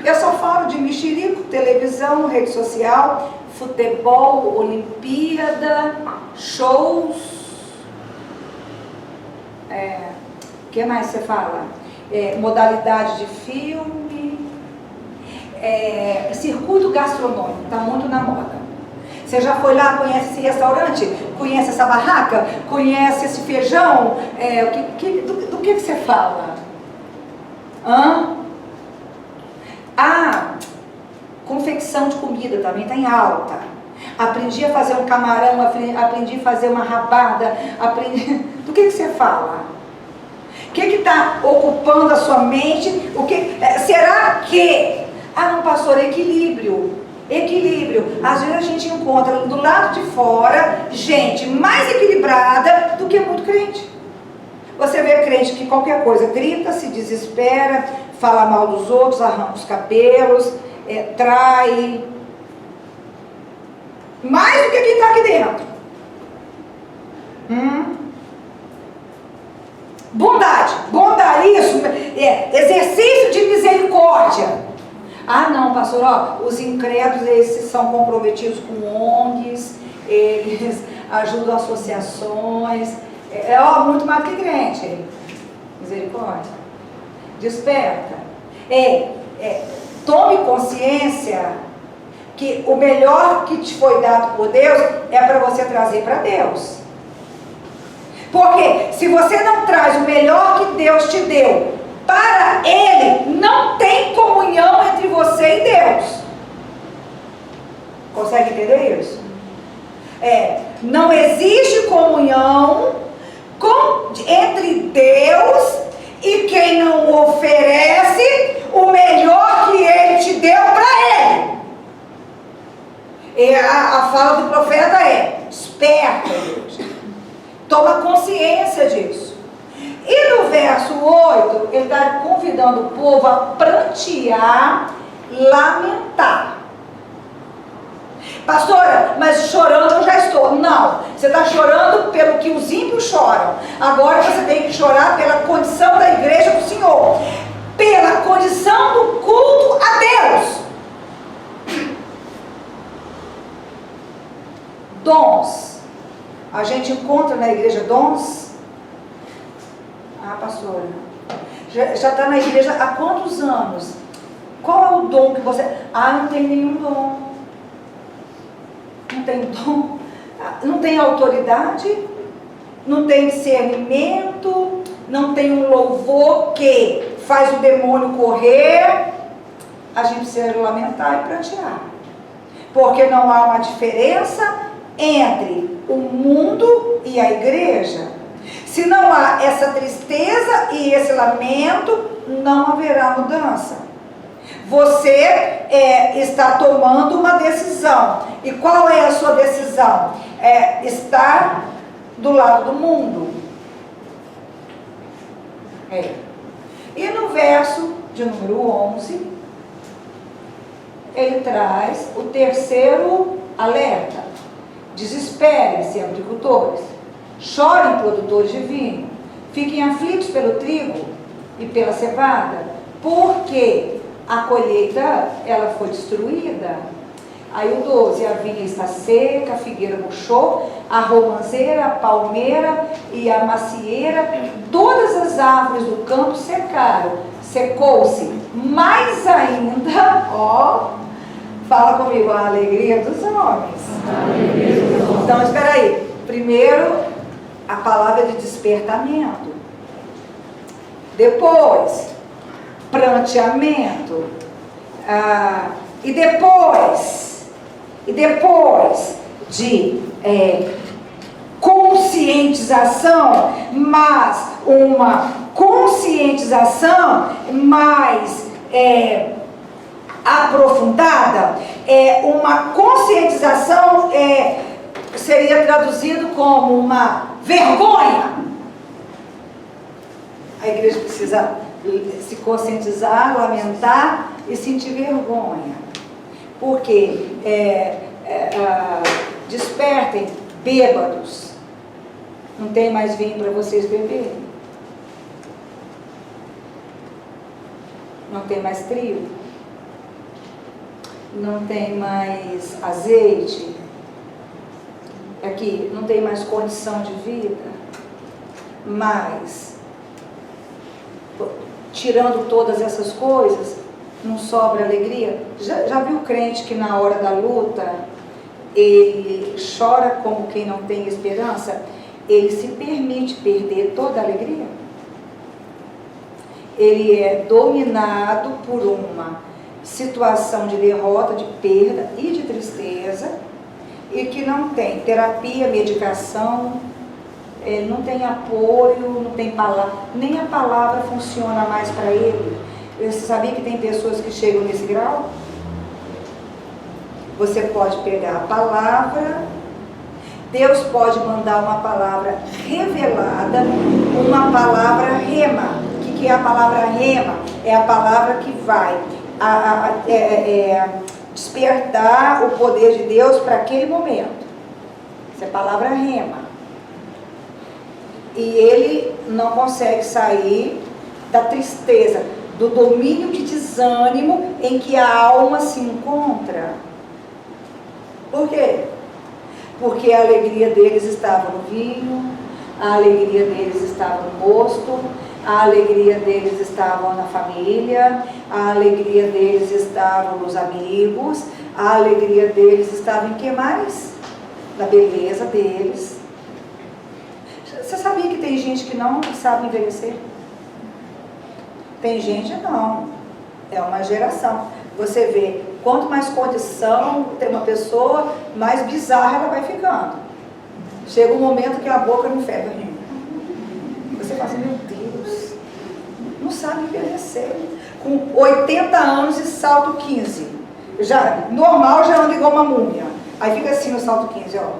Eu só falo de mexerico, televisão, rede social, futebol, Olimpíada, shows. O que mais você fala? Modalidade de filme, circuito gastronômico, está muito na moda. Você já foi lá, conhece esse restaurante? Conhece essa barraca? Conhece esse feijão? Do que você fala? Confecção de comida também está em alta. Aprendi a fazer um camarão, aprendi a fazer uma rabada, do que você fala? O que está ocupando a sua mente? Será que... não, pastor, equilíbrio. Equilíbrio. Às vezes a gente encontra do lado de fora gente mais equilibrada do que muito crente. Você vê crente que qualquer coisa grita, se desespera, fala mal dos outros, arranca os cabelos, trai. Mais do que quem está aqui dentro. Bondade, isso, exercício de misericórdia. Não, pastor, os incrédulos, esses são comprometidos com ONGs, eles ajudam associações, muito mais que crente. Misericórdia. Desperta. Tome consciência que o melhor que te foi dado por Deus é para você trazer para Deus. Porque se você não traz o melhor que Deus te deu para Ele, não tem comunhão entre você e Deus. Consegue entender isso? Não existe comunhão entre Deus e quem não oferece o melhor que Ele te deu para Ele. E a fala do profeta desperta, Deus. Toma consciência disso. E no verso 8, ele está convidando o povo a prantear, lamentar. Pastora, mas chorando eu já estou. Não, você está chorando pelo que os ímpios choram. Agora você tem que chorar pela condição da igreja do Senhor, pela condição do culto a Deus. Dons. A gente encontra na igreja dons. Pastora, já está na igreja há quantos anos? Qual é o dom que você... não tem nenhum dom. Não tem dom. Não tem autoridade. Não tem discernimento. Não tem um louvor que faz o demônio correr. A gente precisa lamentar e prantear. Porque não há uma diferença entre o mundo e a igreja. Se não há essa tristeza e esse lamento, não haverá mudança. Você está tomando uma decisão. E qual é a sua decisão? Estar do lado do mundo. E no verso de número 11, ele traz o terceiro alerta. Desesperem-se, agricultores. Chorem, produtores de vinho, fiquem aflitos pelo trigo e pela cevada, porque a colheita, ela foi destruída. Aí o 12, a vinha está seca, a figueira murchou, a romanceira, a palmeira e a macieira, todas as árvores do campo secaram, secou-se, mais ainda, fala comigo, a alegria dos homens. Então, espera aí, primeiro a palavra de despertamento, depois pranteamento, e depois de conscientização, mas uma conscientização mais aprofundada, uma conscientização seria traduzido como uma vergonha. A igreja precisa se conscientizar, lamentar e sentir vergonha. Porque despertem bêbados. Não tem mais vinho para vocês beberem. Não tem mais trigo. Não tem mais azeite. Aqui, não tem mais condição de vida. Mas, tirando todas essas coisas, não sobra alegria. Já viu crente que na hora da luta ele chora como quem não tem esperança, ele se permite perder toda a alegria? Ele é dominado por uma situação de derrota, de perda e de tristeza, e que não tem terapia, medicação, não tem apoio, não tem palavra, nem a palavra funciona mais para ele. Você sabia que tem pessoas que chegam nesse grau? Você pode pegar a palavra, Deus pode mandar uma palavra revelada, uma palavra rema. O que é a palavra rema? É a palavra que vai despertar o poder de Deus para aquele momento. Essa é a palavra rema. E ele não consegue sair da tristeza, do domínio de desânimo em que a alma se encontra. Por quê? Porque a alegria deles estava no vinho, a alegria deles estava no mosto, a alegria deles estava na família, a alegria deles estava nos amigos, a alegria deles estava em que mais? Na beleza deles. Você sabia que tem gente que não sabe envelhecer? Tem gente não. É uma geração. Você vê, quanto mais condição tem uma pessoa, mais bizarra ela vai ficando. Chega um momento que a boca não feda. Você fala assim, meu Deus, não sabe envelhecer. Com 80 anos e salto 15. Já, normal já anda igual uma múmia. Aí fica assim no salto 15, ó.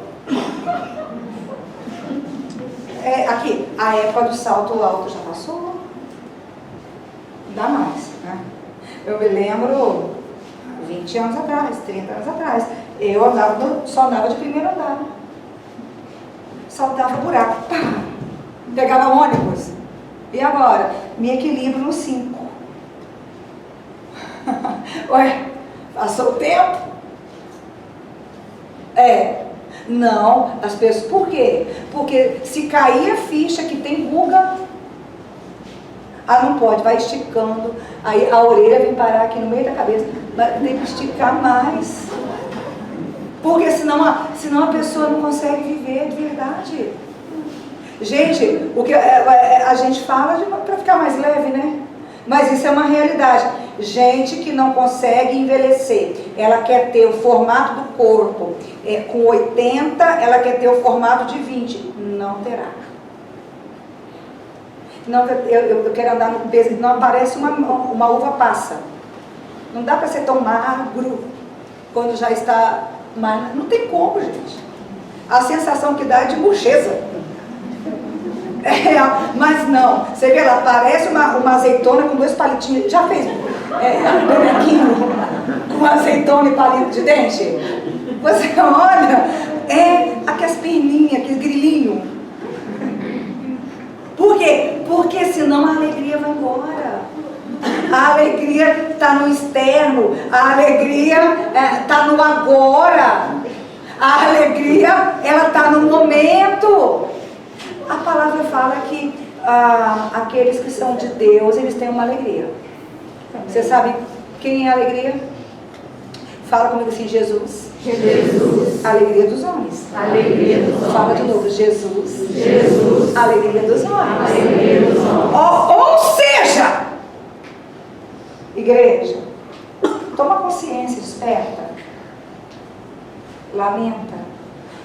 Aqui, a época do salto alto já passou. Não dá mais, né? Eu me lembro, 20 anos atrás, 30 anos atrás, eu só andava de primeiro andar. Saltava buraco, pá, pegava ônibus. E agora? Me equilibro no 5. Ué, passou o tempo? Não, as pessoas, por quê? Porque se cair a ficha que tem ruga, não pode, vai esticando, aí a orelha vem parar aqui no meio da cabeça, mas tem que esticar mais, porque senão a pessoa não consegue viver de verdade. Gente, o que a gente fala para ficar mais leve, né? Mas isso é uma realidade. Gente que não consegue envelhecer, ela quer ter o formato do corpo, com 80, ela quer ter o formato de 20, não terá. Não, eu quero andar no peso, não aparece uma uva passa. Não dá para ser tão magro quando já está magro. Não tem como, gente. A sensação que dá é de murcheza. Mas não, você vê lá, parece uma azeitona com 2 palitinhos. Já fez bonequinho com azeitona e palito de dente? Você olha, aquelas perninhas, aquele grilinho. Por quê? Porque senão a alegria vai embora. A alegria está no externo, a alegria está no agora. A alegria, ela está no momento. A palavra fala que aqueles que são de Deus, eles têm uma alegria. Você sabe quem é a alegria? Fala comigo assim, Jesus. Jesus. Alegria dos homens. Alegria dos homens. Fala de novo, Jesus. Jesus. Alegria dos homens. Alegria dos homens. Ou seja, igreja, toma consciência, desperta. Lamenta.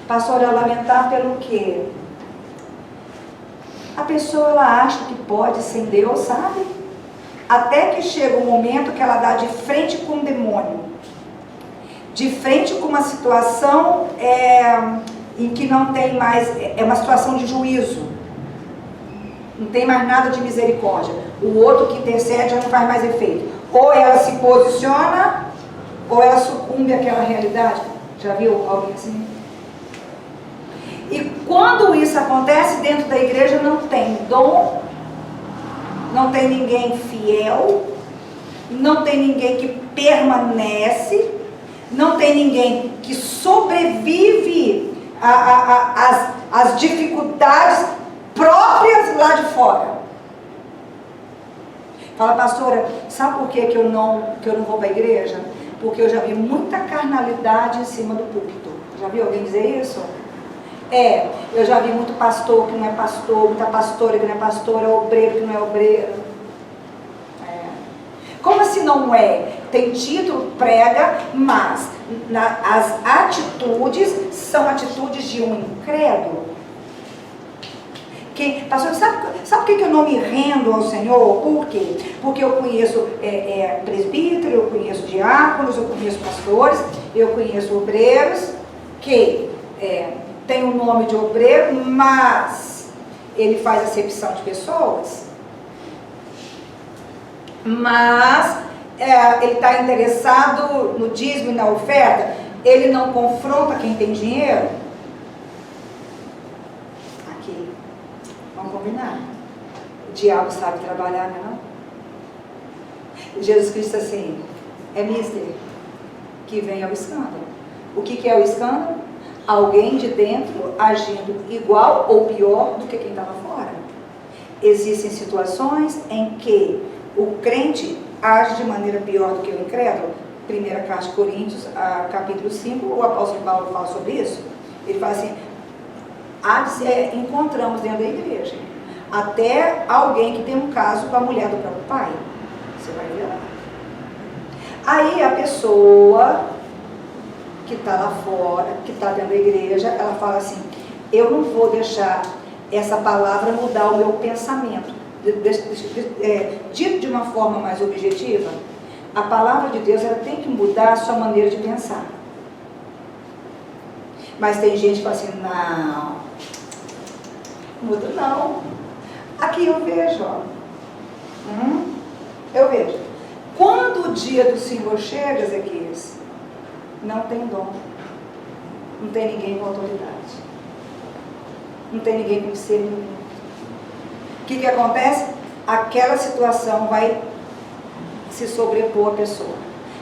Pastor, a lamentar pelo quê? A pessoa, ela acha que pode sem Deus, sabe? Até que chega um momento que ela dá de frente com o demônio. De frente com uma situação em que não tem mais, é uma situação de juízo. Não tem mais nada de misericórdia. O outro que intercede já não faz mais efeito. Ou ela se posiciona, ou ela sucumbe àquela realidade. Já viu alguém assim? E quando isso acontece dentro da igreja, não tem dom, não tem ninguém fiel, não tem ninguém que permanece, não tem ninguém que sobrevive às dificuldades próprias lá de fora. Fala, pastora, sabe por que eu não vou para a igreja? Porque eu já vi muita carnalidade em cima do púlpito. Já viu alguém dizer isso? Eu já vi muito pastor que não é pastor, muita pastora que não é pastora, obreiro que não é obreiro. Como assim não é? Tem título, prega, mas as atitudes são atitudes de um incrédulo. Pastor, sabe por que eu não me rendo ao Senhor? Por quê? Porque eu conheço presbítero, eu conheço diáconos, eu conheço pastores, eu conheço obreiros que tem o nome de obreiro, mas ele faz acepção de pessoas. Mas ele está interessado no dízimo e na oferta, ele não confronta quem tem dinheiro. Aqui, vamos combinar. O diabo sabe trabalhar, não é? Jesus Cristo assim, é mister que vem ao escândalo. O que é o escândalo? Alguém de dentro agindo igual ou pior do que quem estava fora. Existem situações em que o crente age de maneira pior do que o incrédulo. Primeira carta de Coríntios, capítulo 5, o apóstolo Paulo fala sobre isso. Ele fala assim, encontramos dentro da igreja até alguém que tem um caso com a mulher do próprio pai. Você vai ver lá. Aí a pessoa que está lá fora, que está dentro da igreja, ela fala assim, eu não vou deixar essa palavra mudar o meu pensamento. Dito de uma forma mais objetiva, a palavra de Deus ela tem que mudar a sua maneira de pensar. Mas tem gente que fala assim, não muda não. Aqui eu vejo, ó. Eu vejo. Quando o dia do Senhor chega, Ezequias, não tem dom. Não tem ninguém com autoridade. Não tem ninguém com discernimento. O que acontece? Aquela situação vai se sobrepor à pessoa.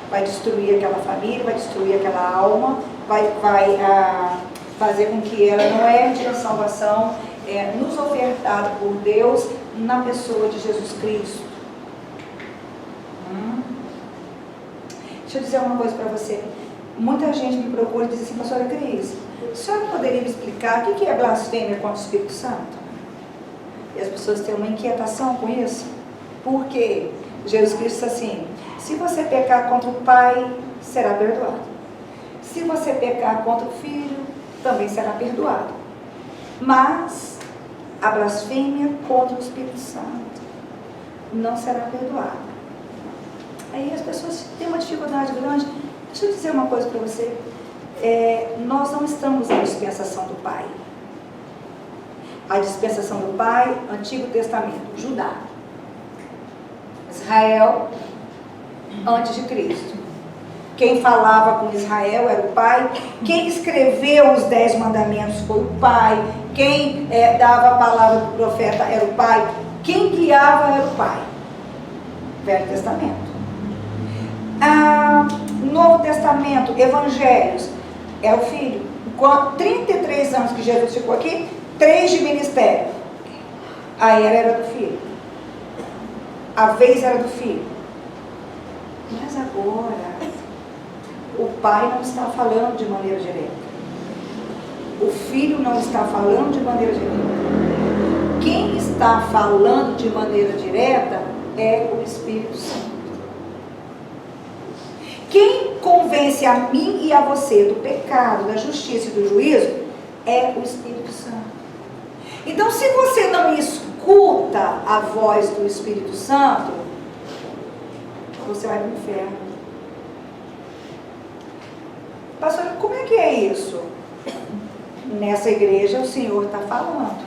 Vai destruir aquela família, vai destruir aquela alma, vai fazer com que ela não entre na salvação, nos ofertada por Deus na pessoa de Jesus Cristo. Deixa eu dizer uma coisa para você. Muita gente me procura e diz assim, pastora Cris, a senhora poderia me explicar o que é blasfêmia contra o Espírito Santo? E as pessoas têm uma inquietação com isso. Porque Jesus Cristo diz assim, se você pecar contra o Pai, será perdoado. Se você pecar contra o Filho, também será perdoado. Mas a blasfêmia contra o Espírito Santo não será perdoada. Aí as pessoas têm uma dificuldade grande. Deixa eu dizer uma coisa para você. Nós não estamos na dispensação do Pai. A dispensação do Pai, Antigo Testamento, Judá. Israel, antes de Cristo. Quem falava com Israel era o Pai. Quem escreveu os 10 mandamentos foi o Pai. Quem dava a palavra do profeta era o Pai. Quem guiava era o Pai. Velho Testamento. Novo Testamento, Evangelhos, é o Filho. Com 33 anos que Jesus ficou aqui, 3 de ministério. A era do Filho. A vez era do Filho. Mas agora, o Pai não está falando de maneira direta. O Filho não está falando de maneira direta. Quem está falando de maneira direta é o Espírito Santo. Quem convence a mim e a você do pecado, da justiça e do juízo é o Espírito Santo. Então, se você não escuta a voz do Espírito Santo, você vai para o inferno. Pastor, como é que é isso? Nessa igreja o Senhor está falando.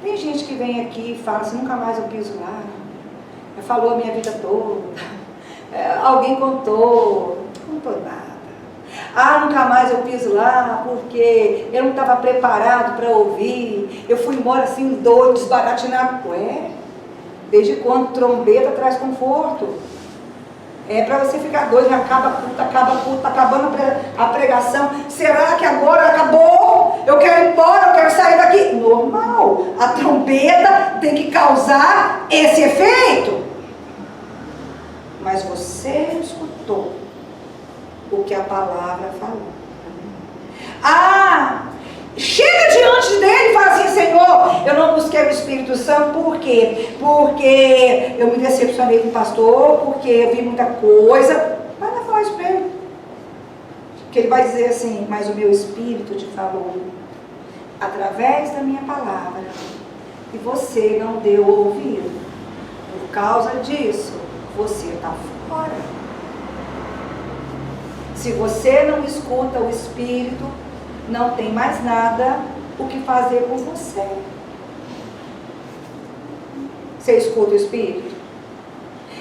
Tem gente que vem aqui e fala assim, nunca mais eu piso lá. Falou a minha vida toda. Alguém contou nada. Nunca mais eu piso lá, porque eu não estava preparado para ouvir. Eu fui embora assim, doido, desbaratinado. Desde quando trombeta traz conforto? Para você ficar doido, acaba culto, acabando a pregação. Será que agora acabou? Eu quero ir embora, eu quero sair daqui. Normal, a trombeta tem que causar esse efeito. Mas você escutou o que a palavra falou. pelo Espírito Santo, por quê? Porque eu me decepcionei com o pastor, porque eu vi muita coisa. Vai lá falar isso para ele. Que ele vai dizer assim, mas o meu Espírito te falou através da minha palavra e você não deu ouvido. Por causa disso, você está fora. Se você não escuta o Espírito, não tem mais nada o que fazer com você. Você escuta o Espírito?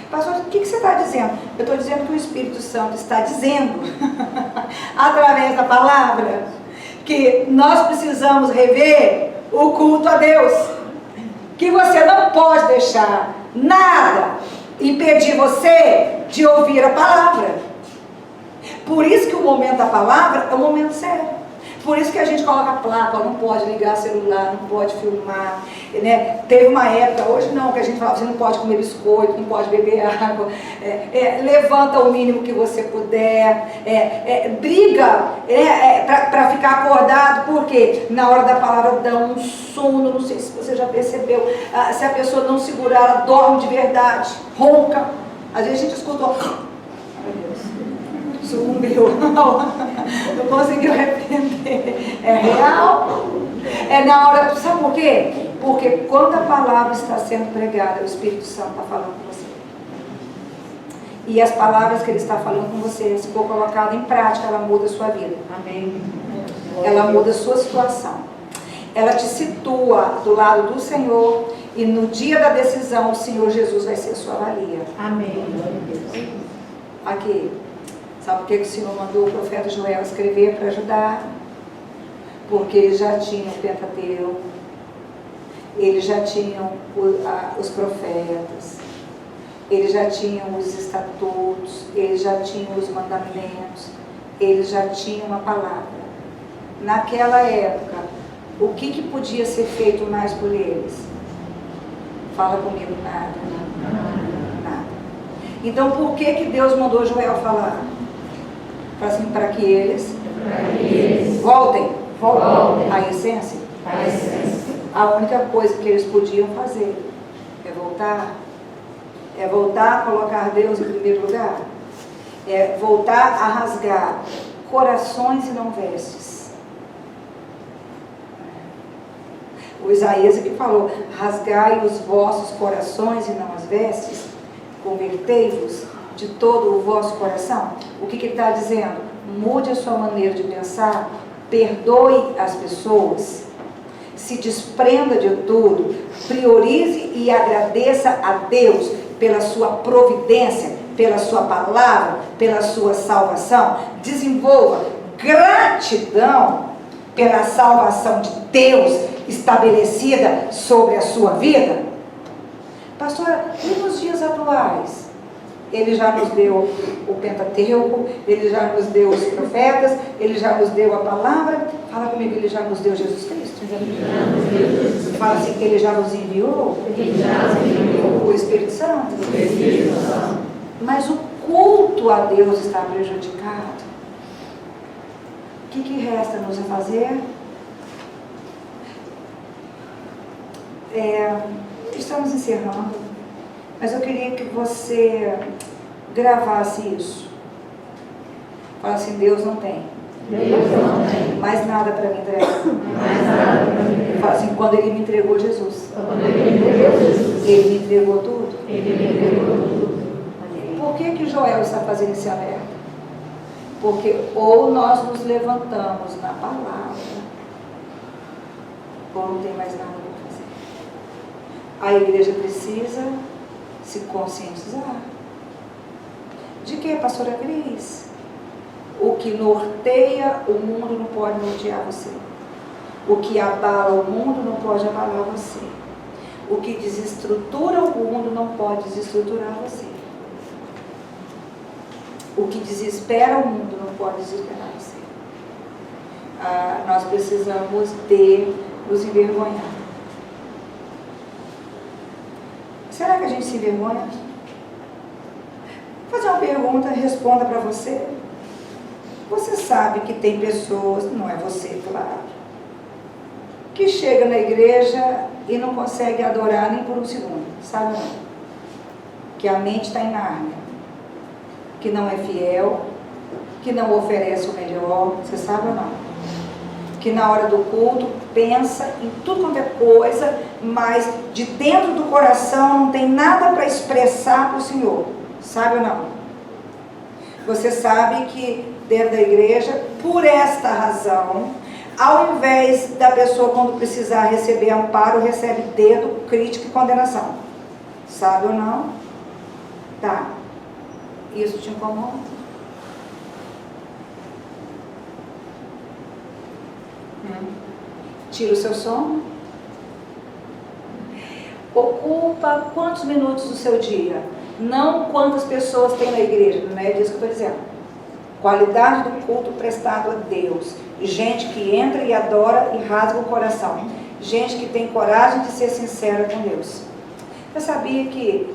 Pastor, o que você está dizendo? Eu estou dizendo que o Espírito Santo está dizendo, através da palavra, que nós precisamos rever o culto a Deus. Que você não pode deixar nada impedir você de ouvir a palavra. Por isso que o momento da palavra é um momento sério. Por isso que a gente coloca a placa, não pode ligar celular, não pode filmar, né? Teve uma época, hoje não, que a gente falava, você não pode comer biscoito, não pode beber água, levanta o mínimo que você puder, briga para ficar acordado, porque na hora da palavra dá um sono, não sei se você já percebeu, se a pessoa não segurar, ela dorme de verdade, ronca. Às vezes a gente escuta, sumiu, não conseguiu repreender. É real. É na hora, sabe por quê? Porque quando a palavra está sendo pregada, o Espírito Santo está falando com você. E as palavras que ele está falando com você, se for colocada em prática, ela muda a sua vida. Amém. Ela muda a sua situação. Ela te situa do lado do Senhor e no dia da decisão o Senhor Jesus vai ser a sua valia. Amém. Aqui. Sabe por que o Senhor mandou o profeta Joel escrever para ajudar? Porque eles já tinham o Pentateuco, eles já tinham os profetas, eles já tinham os estatutos, eles já tinham os mandamentos, eles já tinham uma palavra. Naquela época, o que podia ser feito mais por eles? Fala comigo, nada. Nada. Então por que Deus mandou Joel falar? Assim, para que eles voltem à essência. A única coisa que eles podiam fazer é voltar a colocar Deus em primeiro lugar, é voltar a rasgar corações e não vestes. O Isaías que falou, rasgai os vossos corações e não as vestes, convertei-vos de todo o vosso coração. O que ele está dizendo? Mude a sua maneira de pensar, perdoe as pessoas, se desprenda de tudo, priorize e agradeça a Deus pela sua providência, pela sua palavra, pela sua salvação. Desenvolva gratidão pela salvação de Deus estabelecida sobre a sua vida. Pastora, e nos dias atuais? Ele já nos deu o Pentateuco, ele já nos deu os profetas, ele já nos deu a palavra. Fala comigo, ele já nos deu Jesus Cristo. Fala assim, que ele já nos enviou o Espírito Santo. Mas o culto a Deus está prejudicado. O que resta nos a fazer? Estamos encerrando. Mas eu queria que você gravasse isso. Fala assim, Deus não tem mais nada para me entregar. Fala assim, quando Ele me entregou Jesus, Ele me entregou tudo. Por que Joel está fazendo esse alerta? Porque ou nós nos levantamos na palavra, ou não tem mais nada para fazer. A igreja precisa se conscientizar. De que, pastora Cris? O que norteia o mundo não pode nortear você. O que abala o mundo não pode abalar você. O que desestrutura o mundo não pode desestruturar você. O que desespera o mundo não pode desesperar você. Nós precisamos de nos envergonhar. Será que a gente se envergonha? Vou fazer uma pergunta, responda para você. Você sabe que tem pessoas, não é você, claro, que chega na igreja e não consegue adorar nem por um segundo, sabe não? Que a mente está em Nárnia, que não é fiel, que não oferece o melhor, você sabe ou não? Que na hora do culto pensa em tudo quanto é coisa, mas de dentro do coração não tem nada para expressar para o Senhor, sabe ou não? Você sabe que dentro da igreja, por esta razão, ao invés da pessoa quando precisar receber amparo, recebe dedo, crítica e condenação, sabe ou não? Tá, isso te incomoda? Tira o seu sono? Ocupa quantos minutos do seu dia? Não quantas pessoas tem na igreja, não é disso que eu estou dizendo. Qualidade do culto prestado a Deus. Gente que entra e adora e rasga o coração. Gente que tem coragem de ser sincera com Deus. Você sabia que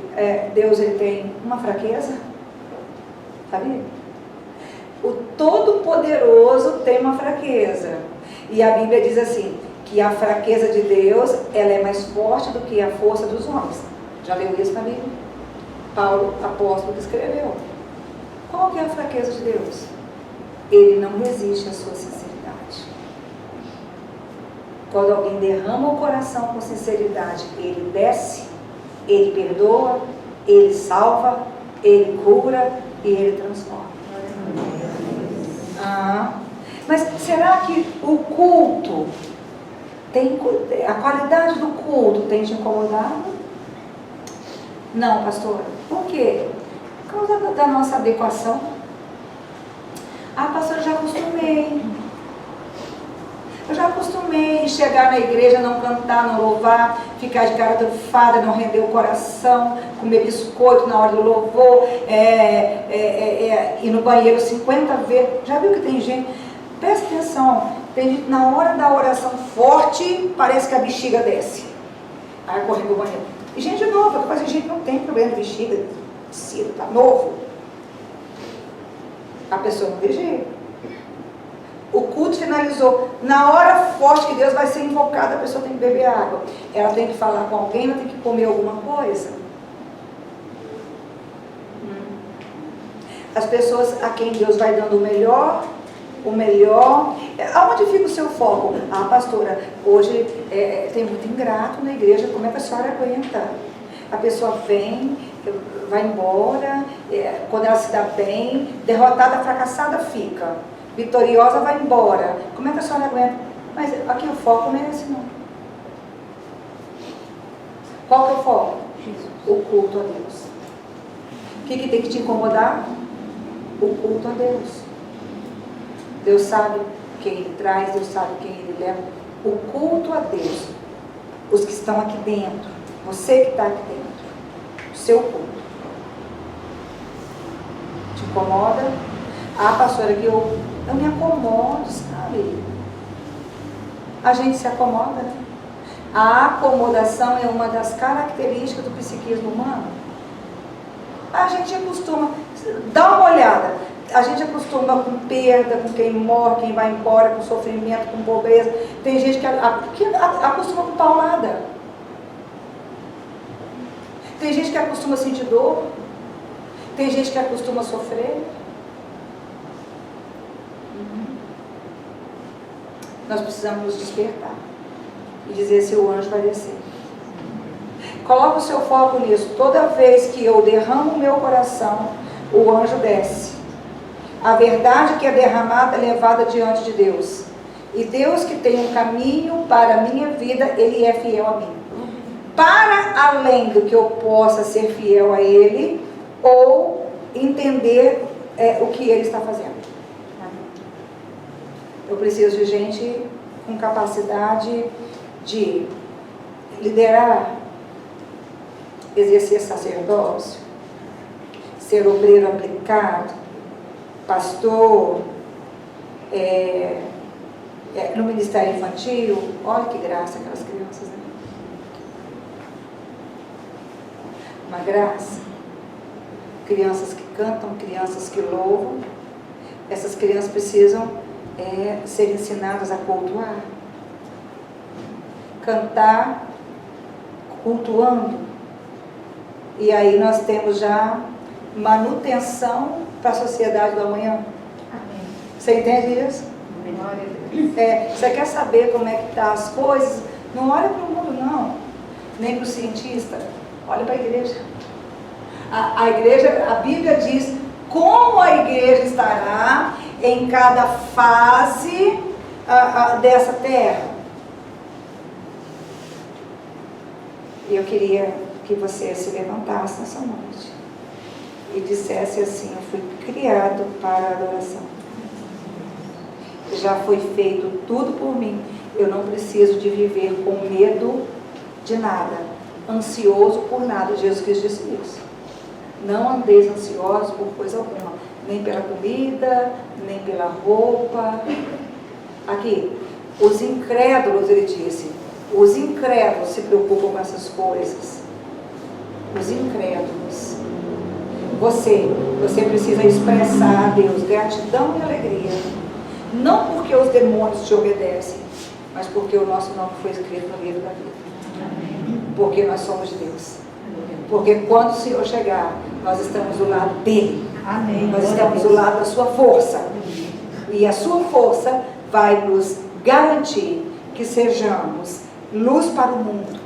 Deus ele tem uma fraqueza? Sabia? O Todo-Poderoso tem uma fraqueza. E a Bíblia diz assim, que a fraqueza de Deus, ela é mais forte do que a força dos homens. Já leu isso na Bíblia? Paulo, apóstolo, que escreveu. Qual que é a fraqueza de Deus? Ele não resiste à sua sinceridade. Quando alguém derrama o coração com sinceridade, ele desce, ele perdoa, ele salva, ele cura e ele transforma. Mas será que o culto, a qualidade do culto tem te incomodado? Não, pastora. Por quê? Por causa da nossa adequação. Pastora, eu já acostumei. Eu já acostumei chegar na igreja, não cantar, não louvar, ficar de cara trufada, não render o coração, comer biscoito na hora do louvor, ir no banheiro 50 vezes. Já viu que tem gente? Presta atenção, tem gente na hora da oração forte, parece que a bexiga desce. Aí corre pro banheiro. E gente nova, porque a gente não tem problema de bexiga, tecido, tá novo. A pessoa não vigia. O culto finalizou. Na hora forte que Deus vai ser invocado, a pessoa tem que beber água. Ela tem que falar com alguém, ela tem que comer alguma coisa. As pessoas a quem Deus vai dando o melhor. Aonde fica o seu foco? Pastora, hoje tem muito ingrato na igreja, como é que a senhora aguenta? A pessoa vem, vai embora, quando ela se dá bem, derrotada, fracassada fica, vitoriosa vai embora, como é que a senhora aguenta? Mas aqui o foco não é esse não. Qual que é o foco? O culto a Deus. O que tem que te incomodar? O culto a Deus. Deus sabe quem Ele traz, Deus sabe quem Ele leva. O culto a Deus. Os que estão aqui dentro. Você que está aqui dentro. O seu culto. Te incomoda? Pastora, que eu me acomodo, sabe? A gente se acomoda, né? A acomodação é uma das características do psiquismo humano. A gente acostuma. Dá uma olhada. A gente acostuma com perda, com quem morre, quem vai embora, com sofrimento, com pobreza. Tem gente que acostuma com paulada. Tem gente que acostuma a sentir dor. Tem gente que acostuma a sofrer. Nós precisamos nos despertar e dizer se o anjo vai descer. Coloca o seu foco nisso. Toda vez que eu derramo o meu coração, o anjo desce. A verdade que é derramada é levada diante de Deus. E Deus que tem um caminho para a minha vida, Ele é fiel a mim. Para além do que eu possa ser fiel a Ele, ou entender o que Ele está fazendo. Eu preciso de gente com capacidade de liderar, exercer sacerdócio, ser obreiro aplicado, pastor, no ministério infantil. Olha que graça aquelas crianças, né? Uma graça. Crianças que cantam, crianças que louvam. Essas crianças precisam ser ensinadas a cultuar. cantar, cultuando. E aí nós temos já manutenção para a sociedade do amanhã. Você entende isso? Você quer saber como é que estão as coisas? Não olha para o mundo, não. Nem para o cientista. Olha para a igreja. A igreja, a Bíblia diz como a igreja estará em cada fase dessa terra. E eu queria que você se levantasse nessa noite e dissesse assim: eu fui criado para a adoração. Já foi feito tudo por mim. Eu não preciso de viver com medo de nada, ansioso por nada. Jesus Cristo disse isso. Não andeis ansiosos por coisa alguma, nem pela comida, nem pela roupa. Aqui, os incrédulos, ele disse, os incrédulos se preocupam com essas coisas. Os incrédulos. Você precisa expressar a Deus gratidão e alegria. Não porque os demônios te obedecem, mas porque o nosso nome foi escrito no livro da vida. Porque nós somos de Deus. Porque quando o Senhor chegar, nós estamos do lado dele. Amém. Nós estamos do lado da sua força. E a sua força vai nos garantir que sejamos luz para o mundo,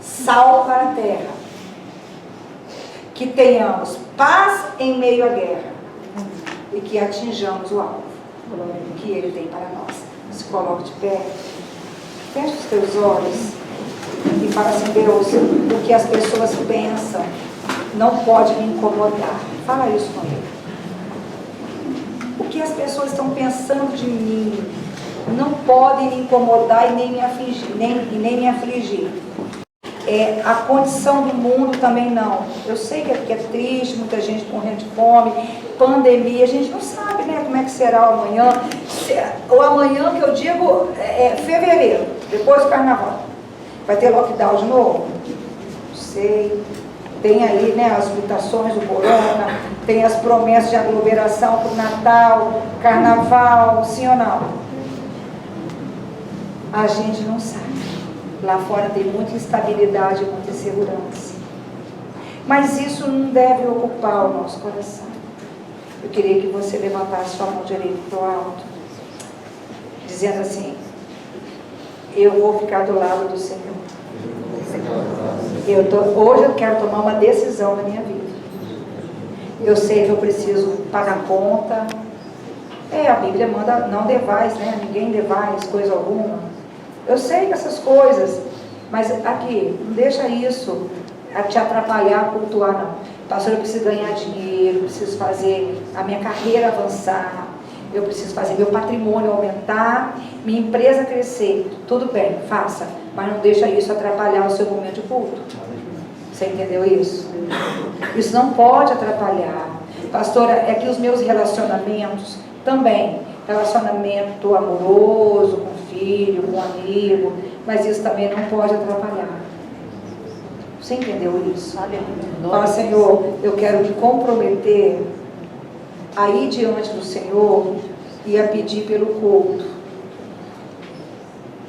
sal para a terra, que tenhamos paz em meio à guerra e que atinjamos o alvo que Ele tem para nós. Se coloque de pé, feche os teus olhos e fala assim: Deus, o que as pessoas pensam não pode me incomodar. Fala isso comigo. O que as pessoas estão pensando de mim não pode me incomodar e nem me afligir. A condição do mundo também não. Eu sei que é triste, muita gente morrendo de fome, pandemia, a gente não sabe, né, como é que será o amanhã. O amanhã que eu digo é fevereiro, depois do carnaval. Vai ter lockdown de novo? Não sei. Tem aí, né, as mutações do corona, tem as promessas de aglomeração para o Natal, Carnaval, sim ou não? A gente não sabe. Lá fora tem muita instabilidade, muita insegurança. Mas isso não deve ocupar o nosso coração. Eu queria que você levantasse sua mão direita para o alto, dizendo assim: eu vou ficar do lado do Senhor. Hoje eu quero tomar uma decisão na minha vida. Eu sei que eu preciso pagar conta. A Bíblia manda: não devais, né? Ninguém devais coisa alguma. Eu sei dessas coisas, mas aqui, não deixa isso te atrapalhar a cultuar, não. Pastor, eu preciso ganhar dinheiro, eu preciso fazer a minha carreira avançar, eu preciso fazer meu patrimônio aumentar, minha empresa crescer. Tudo bem, faça, mas não deixa isso atrapalhar o seu momento de culto. Você entendeu isso? Isso não pode atrapalhar. Pastora, é que os meus relacionamentos também, relacionamento amoroso, com filho, com amigo, mas isso também não pode atrapalhar. Você entendeu isso? Fala: Senhor, eu quero me comprometer a ir diante do Senhor e a pedir pelo culto.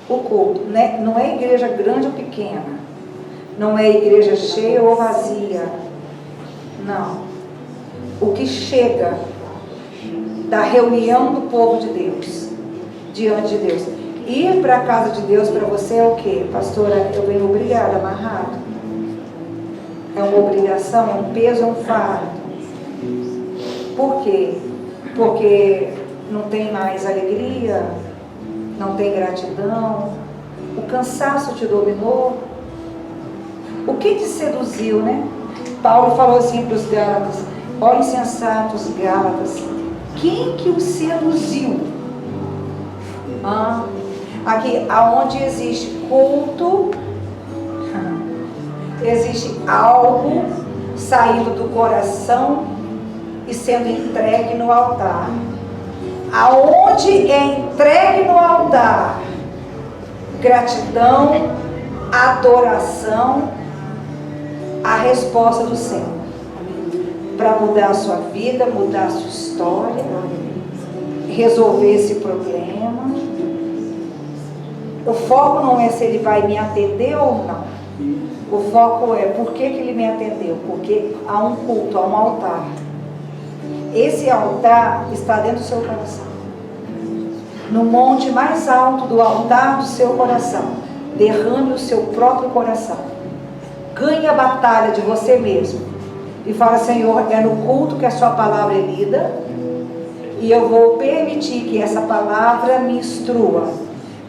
O culto, né? Não é igreja grande ou pequena, não é igreja cheia ou vazia, não. O que chega da reunião do povo de Deus, diante de Deus. Ir para a casa de Deus para você é o quê? Pastora, eu venho obrigada, amarrado. É uma obrigação, é um peso, é um fardo. Por quê? Porque não tem mais alegria, não tem gratidão, o cansaço te dominou. O que te seduziu, né? Paulo falou assim para os Gálatas: ó insensatos Gálatas, quem que os seduziu? Aqui, aonde existe culto, existe algo saindo do coração e sendo entregue no altar. Aonde é entregue no altar gratidão, adoração, a resposta do Senhor para mudar a sua vida, mudar a sua história, resolver esse problema. O foco não é se ele vai me atender ou não. O foco é por que ele me atendeu? Porque há um culto, há um altar. Esse altar está dentro do seu coração. No monte mais alto do altar do seu coração, derrame o seu próprio coração. Ganhe a batalha de você mesmo. E fala: Senhor, é no culto que a sua palavra é lida. E eu vou permitir que essa palavra me instrua.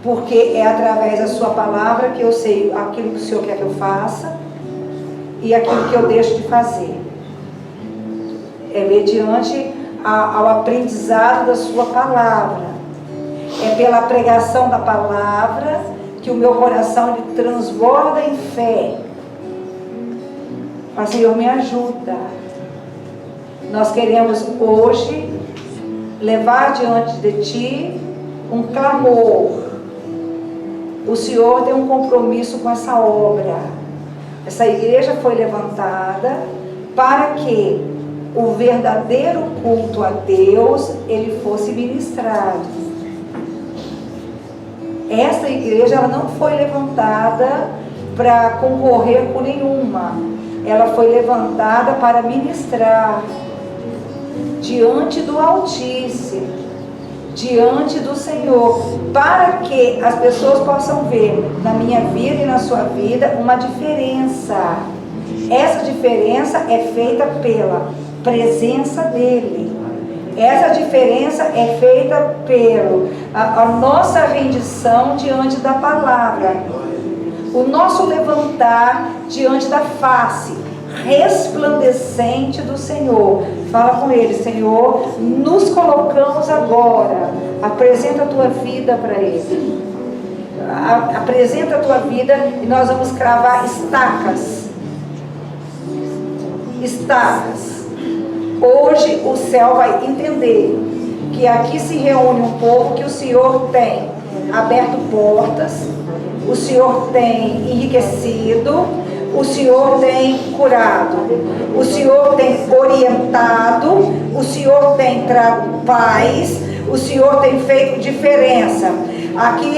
Porque é através da sua palavra que eu sei aquilo que o Senhor quer que eu faça e aquilo que eu deixo de fazer. É mediante ao aprendizado da sua palavra. É pela pregação da palavra que o meu coração ele transborda em fé. Mas, Senhor, me ajuda. Nós queremos hoje levar diante de Ti um clamor. O Senhor tem um compromisso com essa obra. Essa igreja foi levantada para que o verdadeiro culto a Deus ele fosse ministrado. Essa igreja ela não foi levantada para concorrer com nenhuma. Ela foi levantada para ministrar diante do Altíssimo, diante do Senhor, para que as pessoas possam ver na minha vida e na sua vida uma diferença. Essa diferença é feita pela presença dEle. Essa diferença é feita pela nossa rendição diante da palavra, o nosso levantar diante da face resplandecente do Senhor. Fala com Ele: Senhor, nos colocamos agora. Apresenta a tua vida para Ele. Apresenta a tua vida e nós vamos cravar estacas. Estacas. Hoje o céu vai entender que aqui se reúne um povo que o Senhor tem aberto portas, o Senhor tem enriquecido, o Senhor tem curado, o Senhor tem orientado, o Senhor tem trago paz, o Senhor tem feito diferença. Aqui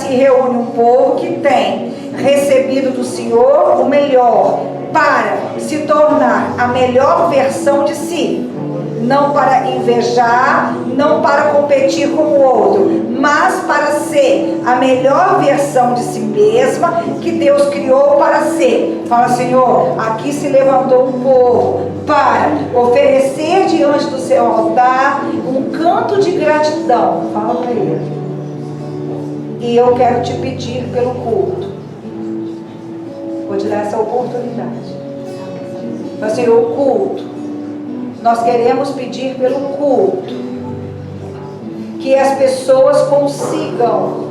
se reúne um povo que tem recebido do Senhor o melhor, para se tornar a melhor versão de si. Não para invejar, não para competir com o outro, mas para ser a melhor versão de si mesma que Deus criou para ser. Fala: Senhor, aqui se levantou um povo para oferecer diante do seu altar um canto de gratidão. Fala para Ele. E eu quero te pedir pelo culto. Vou te dar essa oportunidade. Fala: Senhor, o culto. Nós queremos pedir pelo culto, que as pessoas consigam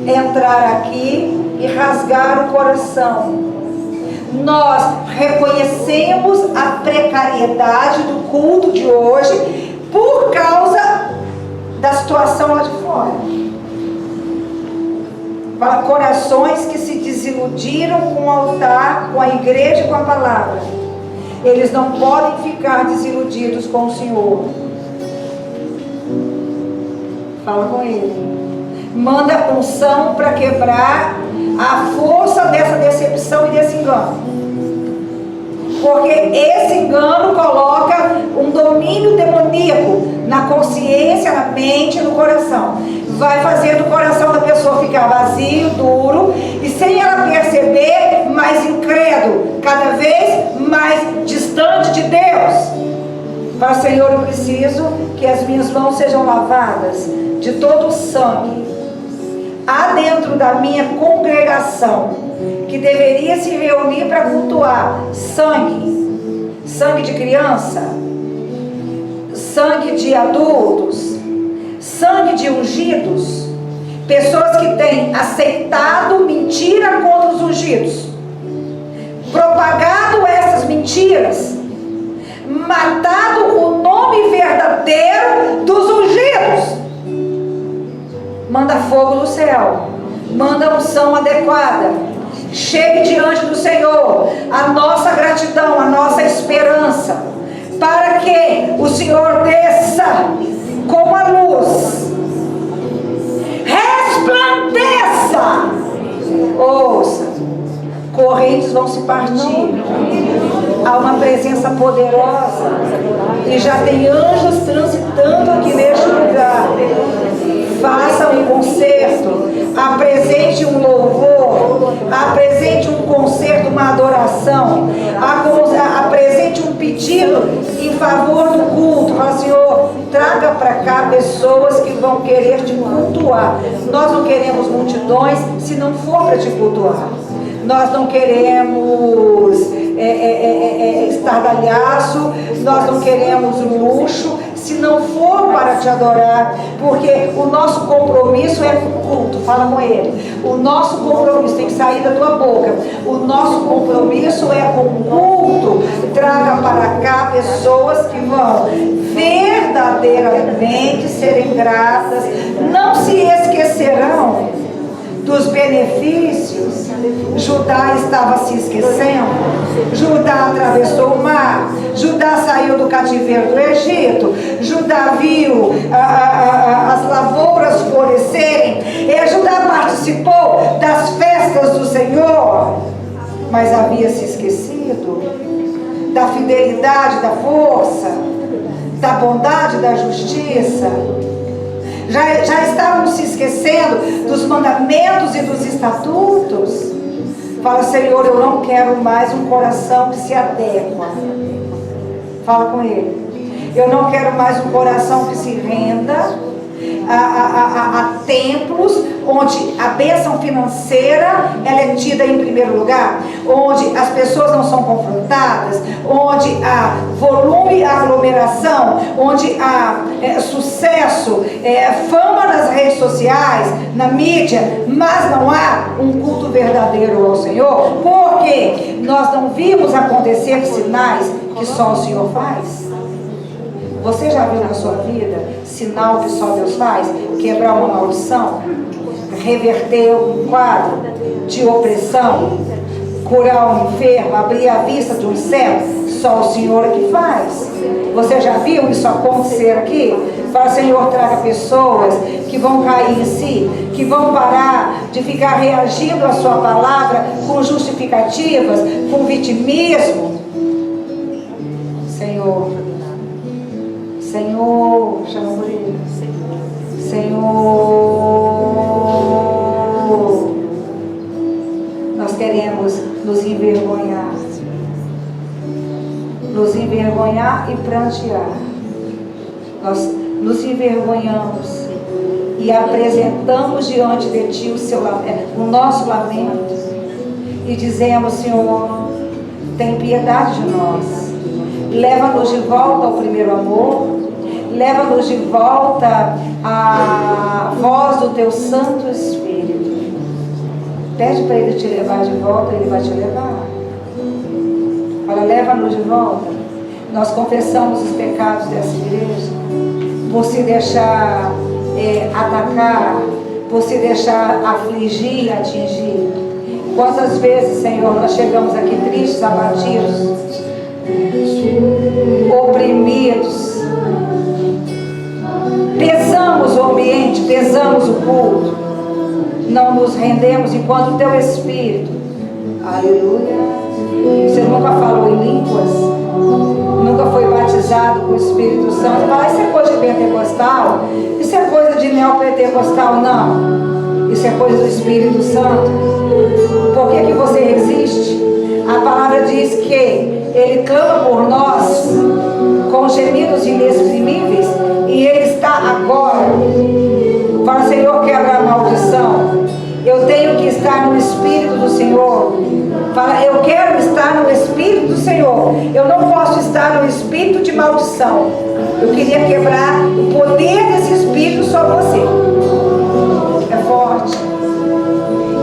entrar aqui e rasgar o coração. Nós reconhecemos a precariedade do culto de hoje por causa da situação lá de fora. Para corações que se desiludiram com o altar, com a igreja e com a palavra. Eles não podem ficar desiludidos com o Senhor. Fala com Ele. Manda unção para quebrar a força dessa decepção e desse engano. Porque esse engano coloca um domínio demoníaco na consciência, na mente e no coração. Vai fazendo o coração da pessoa ficar vazio, duro, e sem ela perceber, mais incrédulo, cada vez mais distante de Deus. Fala: Senhor, eu preciso que as minhas mãos sejam lavadas de todo o sangue. Há dentro da minha congregação, que deveria se reunir para cultuar, sangue de criança, sangue de adultos, sangue de ungidos, pessoas que têm aceitado mentira contra os ungidos, propagado essas mentiras, matado o nome verdadeiro dos ungidos. Manda fogo do céu, manda unção adequada. Chegue diante do Senhor a nossa gratidão, a nossa esperança, para que o Senhor desça com a luz, resplandeça vão se partir. Há uma presença poderosa e já tem anjos transitando aqui neste lugar. Faça um concerto, apresente um louvor, apresente um concerto, uma adoração, apresente um pedido em favor do culto. Fala, Senhor, traga para cá pessoas que vão querer te cultuar. Nós não queremos multidões se não for para te cultuar. Nós não queremos estardalhaço, nós não queremos luxo, se não for para te adorar, porque o nosso compromisso é com o culto. Fala com ele. O nosso compromisso tem que sair da tua boca. O nosso compromisso é com o culto. Traga para cá pessoas que vão verdadeiramente serem gratas, não se esquecerão dos benefícios. Judá estava se esquecendo. Judá atravessou o mar. Judá saiu do cativeiro do Egito. Judá viu as lavouras florescerem. Judá participou das festas do Senhor, mas havia se esquecido da fidelidade, da força, da bondade, da justiça. Já estavam se esquecendo dos mandamentos e dos estatutos. Fala, Senhor, eu não quero mais um coração que se adequa. Fala com ele. Eu não quero mais um coração que se renda a templos onde a bênção financeira ela é tida em primeiro lugar, onde as pessoas não são confrontadas, onde há volume, aglomeração, onde há sucesso, fama nas redes sociais, na mídia, mas não há um culto verdadeiro ao Senhor, porque nós não vimos acontecer sinais que só o Senhor faz. Você já viu na sua vida sinal que só Deus faz? Quebrar uma maldição, reverter um quadro de opressão, curar um enfermo, abrir a vista de um cego? Só o Senhor é que faz. Você já viu isso acontecer aqui? Fala, Senhor, traga pessoas que vão cair em si, que vão parar de ficar reagindo à sua palavra com justificativas, com vitimismo. Senhor, Senhor, chama por ele. Senhor, nós queremos nos envergonhar e prantear. Nós nos envergonhamos e apresentamos diante de Ti o nosso lamento e dizemos, Senhor, tem piedade de nós. Leva-nos de volta ao primeiro amor. Leva-nos de volta à voz do Teu Santo Espírito. Pede para Ele te levar de volta, Ele vai te levar. Fala, leva-nos de volta. Nós confessamos os pecados dessa igreja, por se deixar atacar, por se deixar afligir e atingir. Quantas vezes, Senhor, nós chegamos aqui tristes, abatidos, oprimidos, pesamos o ambiente, pesamos o culto, não nos rendemos enquanto o Teu Espírito, aleluia. Você nunca falou em línguas, nunca foi batizado com o Espírito Santo. Você fala, isso é coisa de pentecostal, isso é coisa de neopentecostal. Não, isso é coisa do Espírito Santo. Por que você resiste? A palavra diz que Ele clama por nós com gemidos inexprimíveis, e Ele está agora. Fala, Senhor, quebra a maldição. Eu tenho que estar no Espírito do Senhor. Fala, eu quero estar no Espírito do Senhor. Eu não posso estar no espírito de maldição. Eu queria quebrar o poder desse espírito sobre você. É forte.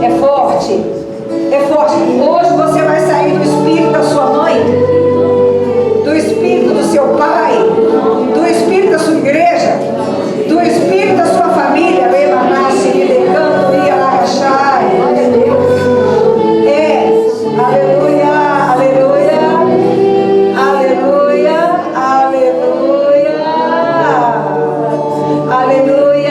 É forte. É forte. Hoje você vai sair do espírito da sua mãe, do espírito do seu pai, do espírito da sua igreja, do espírito da sua família. Aleluia, aleluia, aleluia, aleluia, aleluia.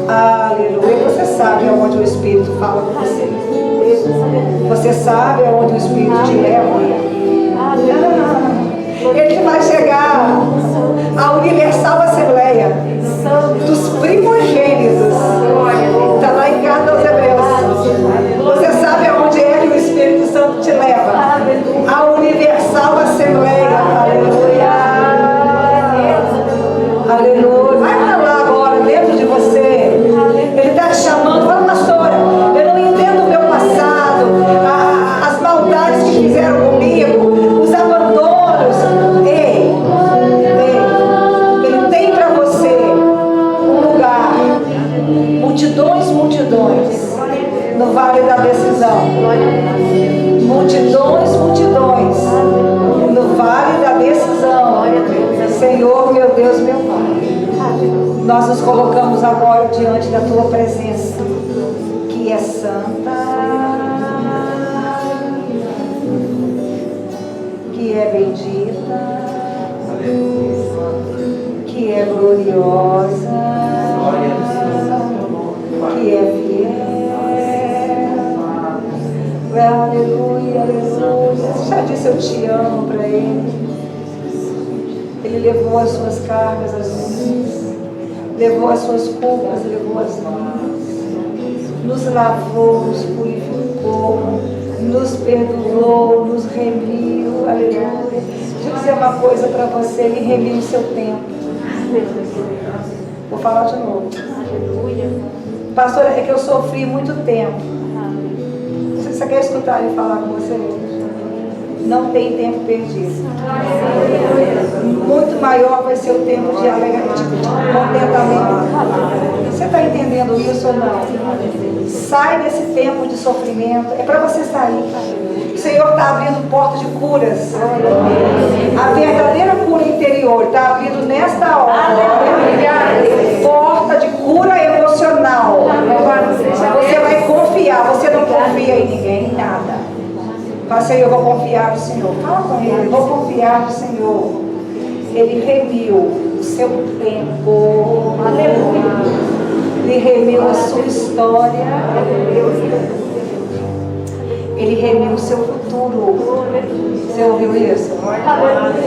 Aleluia. Você sabe aonde o Espírito fala com você. Você sabe aonde o Espírito te leva. Ele vai chegar à Universal Assembleia dos primogênitos. Está lá em Carta aos Hebreus. Você sabe aonde é que o Espírito Santo te leva? A Universal Assembleia. Aleluia. Aleluia. Vai para lá agora, dentro de você. Ele está te chamando. Fala, pastora, eu não entendo o meu passado, as maldades que fizeram comigo, os abandonos. Ei, ele tem para você um lugar, multidões, no vale da decisão. Multidões, no vale da decisão. Senhor, meu Deus, meu Pai, nós nos colocamos agora diante da Tua presença, que é santa, que é bendita, que é gloriosa, que é fiel. Aleluia, aleluia. Você já disse eu te amo para Ele? Ele levou as suas cargas, as minhas, levou as suas culpas, levou as minhas, nos lavou, nos purificou, nos perdoou, nos remiu. Aleluia. Deixa eu dizer uma coisa para você: Ele remiu o seu tempo. Vou falar de novo. Pastor, é que eu sofri muito tempo. Você quer escutar ele falar com você? Não tem tempo perdido. Muito maior vai ser o tempo de alegria, de contentamento. Você está entendendo isso ou não? Sai desse tempo de sofrimento. É para você sair. O Senhor está abrindo portas de curas. A verdadeira cura interior está abrindo nesta hora. Porta de cura emocional. Você vai confiar. Você não confia em ninguém, em nada. Fala, Senhor, eu vou confiar no Senhor. Fala com Ele, vou confiar no Senhor. Ele remiu o seu tempo. Aleluia. Ele remiu a sua história. Ele remiu o seu futuro. Você ouviu isso?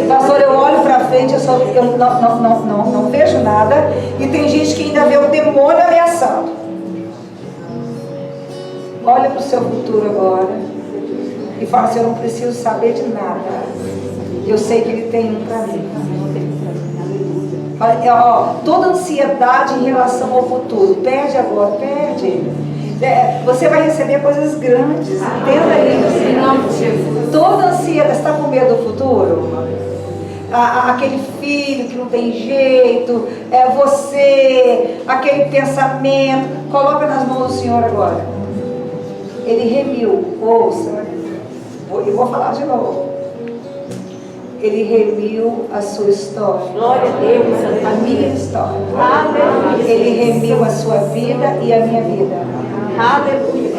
Pastor, eu olho para frente, eu não vejo nada. E tem gente que ainda vê o demônio ameaçando. Olha para o seu futuro agora e fala assim: eu não preciso saber de nada. Eu sei que Ele tem um para mim. Toda ansiedade em relação ao futuro, perde agora, perde. Você vai receber coisas grandes, entenda isso. Toda ansiedade, você está com medo do futuro? Aquele filho que não tem jeito, você, aquele pensamento, coloca nas mãos do Senhor agora. Ele remiu, ouça, eu vou falar de novo. Ele remiu a sua história. Glória a Deus. A minha história. Aleluia. Ele remiu a sua vida e a minha vida. Aleluia.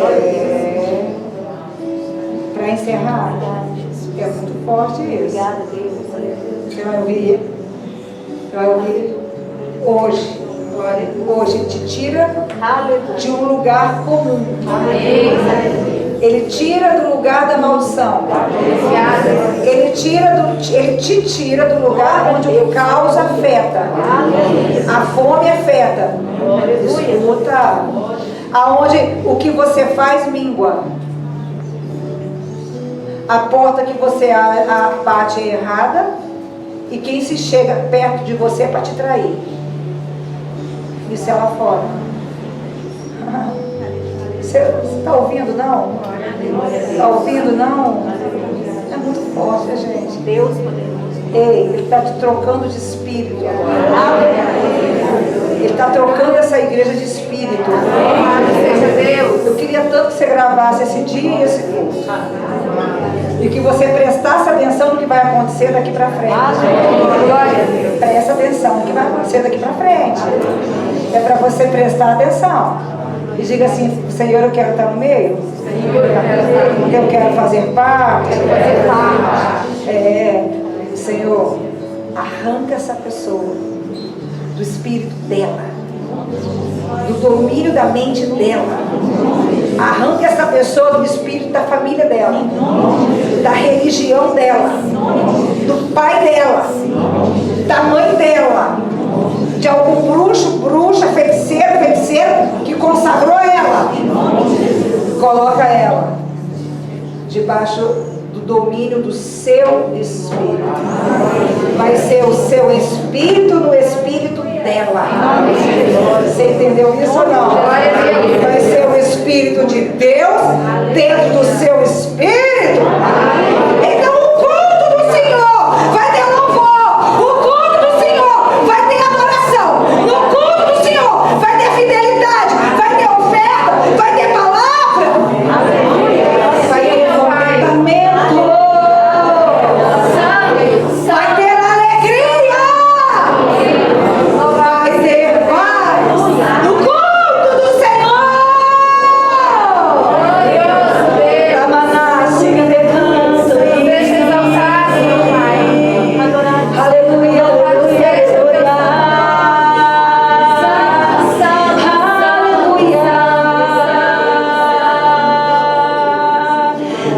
Para encerrar, é muito forte isso. Obrigada, Deus. Você vai ouvir? Hoje. Hoje te tira de um lugar comum. Ele tira do lugar da maldição. Ele te tira do lugar onde o caos afeta. A fome afeta. Escuta. Aonde o que você faz mingua. A porta que você bate é errada. E quem se chega perto de você é para te trair. Isso é lá fora. Você está ouvindo, não? Está ouvindo, não? É muito forte, gente. Deus poderoso. Ei, Ele está te trocando de espírito agora. Ele está trocando essa igreja de espírito. Eu queria tanto que você gravasse esse dia e esse culto. E que você prestasse atenção no que vai acontecer daqui para frente. Presta atenção no que vai acontecer daqui para frente. É para você prestar atenção. E diga assim: Senhor, eu quero estar no meio. Eu quero fazer parte. Senhor, arranca essa pessoa do espírito dela. do domínio da mente dela. Arranca essa pessoa do espírito da família dela, da religião dela, do pai dela, da mãe dela, de algum bruxo, bruxa, feiticeiro, feiticeira que consagrou ela. Coloca ela debaixo do domínio do seu espírito. Vai ser o seu espírito no espírito dela. Você entendeu isso ou não? Vai ser o espírito de Deus dentro do seu espírito. Então o culto do Senhor vai ter louvor. O culto do Senhor vai ter adoração. No culto do Senhor vai ter fidelidade, vai ter oferta, vai ter palavra, vai ter contentamento, vai ter alegria, vai ter paz no culto do Senhor.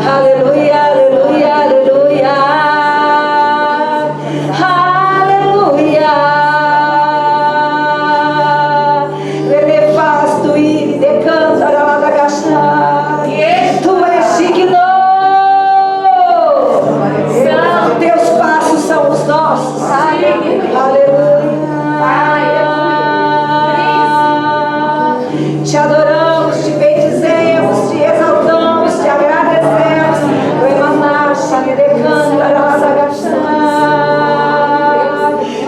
Aleluia, aleluia, aleluia. Aleluia, aleluia, aleluia. Aleluia. Elefasto e decanta lá da gastar. Tu és digno. Teus passos são os nossos. Aleluia. Te adoramos, te bendizemos, te exaltamos, te agradecemos. O emanaste, me decanta,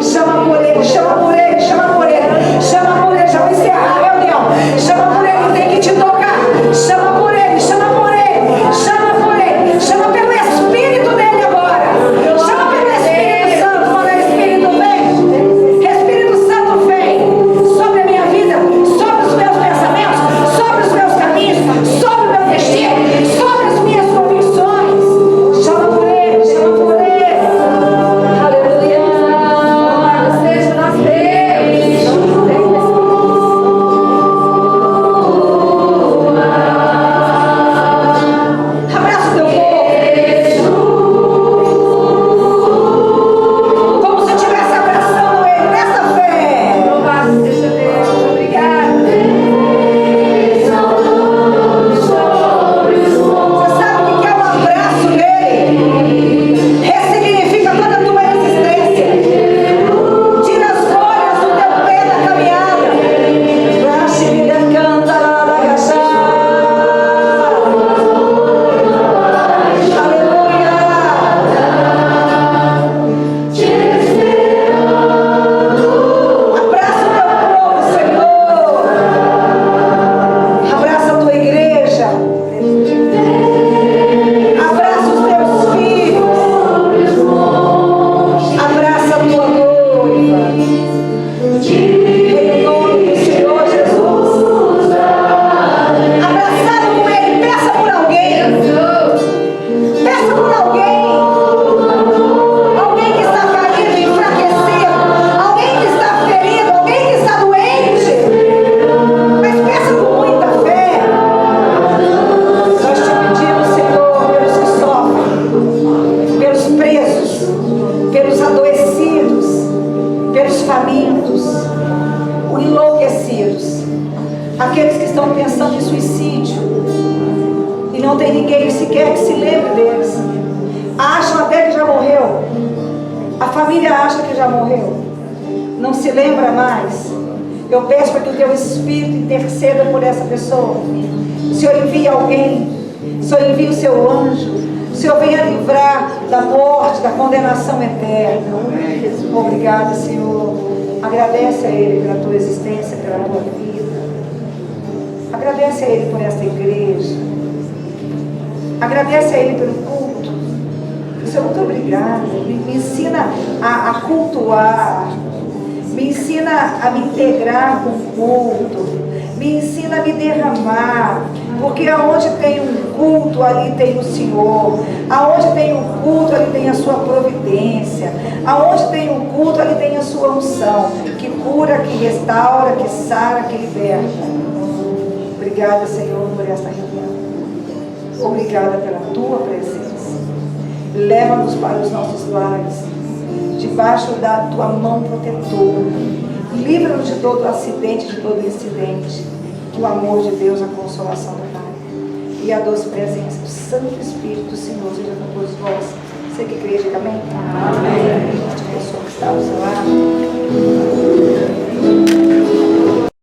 chama por ele, chama por ele, chama por ele, chama por ele. Já vou encerrar a reunião. Chama por ele, tem que te tocar. Chama por ele, chama por ele, chama por ele, chama pelo Espírito dele agora. Chama pelo Espírito Santo. Quando o Espírito vem, Espírito Santo vem sobre a minha vida, sobre os meus pensamentos, sobre os meus caminhos, sobre o meu destino, sobre as minhas convicções. Chama por ele, chama por ele. Aleluia. Seja nós abraça o teu povo como se estivesse abraçando ele nessa fé. Louvado seja Deus. Obrigada. Você sabe o que é o abraço dele? Ressignifica toda a tua existência. Tira as folhas do teu pé da caminhada. Canta lá da gachá. Aleluia. Abraça o teu povo, Senhor. Abraça a tua igreja. Abraça os teus filhos. Abraça a tua noiva. Em nome do Senhor Jesus. Abraçado com ele, peça por alguém. Peça por alguém. Alguém que está caído, enfraquecido. Alguém que está ferido. Alguém que está doente. Mas peça com muita fé. Nós te pedimos, Senhor, pelos que sofrem, pelos presos, pelos adoecidos, pelos famintos, os enlouquecidos, aqueles que estão pensando em suicídio e não tem ninguém sequer que se lembre deles. Acham até que já morreu. A família acha que já morreu. Não se lembra mais. Eu peço para que o teu Espírito interceda por essa pessoa. O Senhor envia alguém. O Senhor envia o seu anjo. O Senhor venha livrar da morte, da condenação eterna. Obrigada, Senhor. Agradece a Ele pela tua existência, pela tua vida. Agradece a Ele por esta igreja. Agradece a Ele pelo culto. Senhor, muito obrigada. Me ensina a cultuar. Me ensina a me integrar com o culto. Me ensina a me derramar. Porque aonde tem um culto, ali tem o Senhor. Aonde tem um culto, ali tem a sua providência. Aonde tem um culto, ali tem a sua unção, que cura, que restaura, que sara, que liberta. Obrigada, Senhor, por esta reunião. Obrigada pela tua presença. Leva-nos para os nossos lares, debaixo da tua mão protetora. Livra-nos de todo acidente, de todo incidente. Que o amor de Deus, a consolação do Pai e a doce presença do Santo Espírito do Senhor seja com todos vós. Você que crê, diga amém. Amém. A pessoa que está ao seu lado.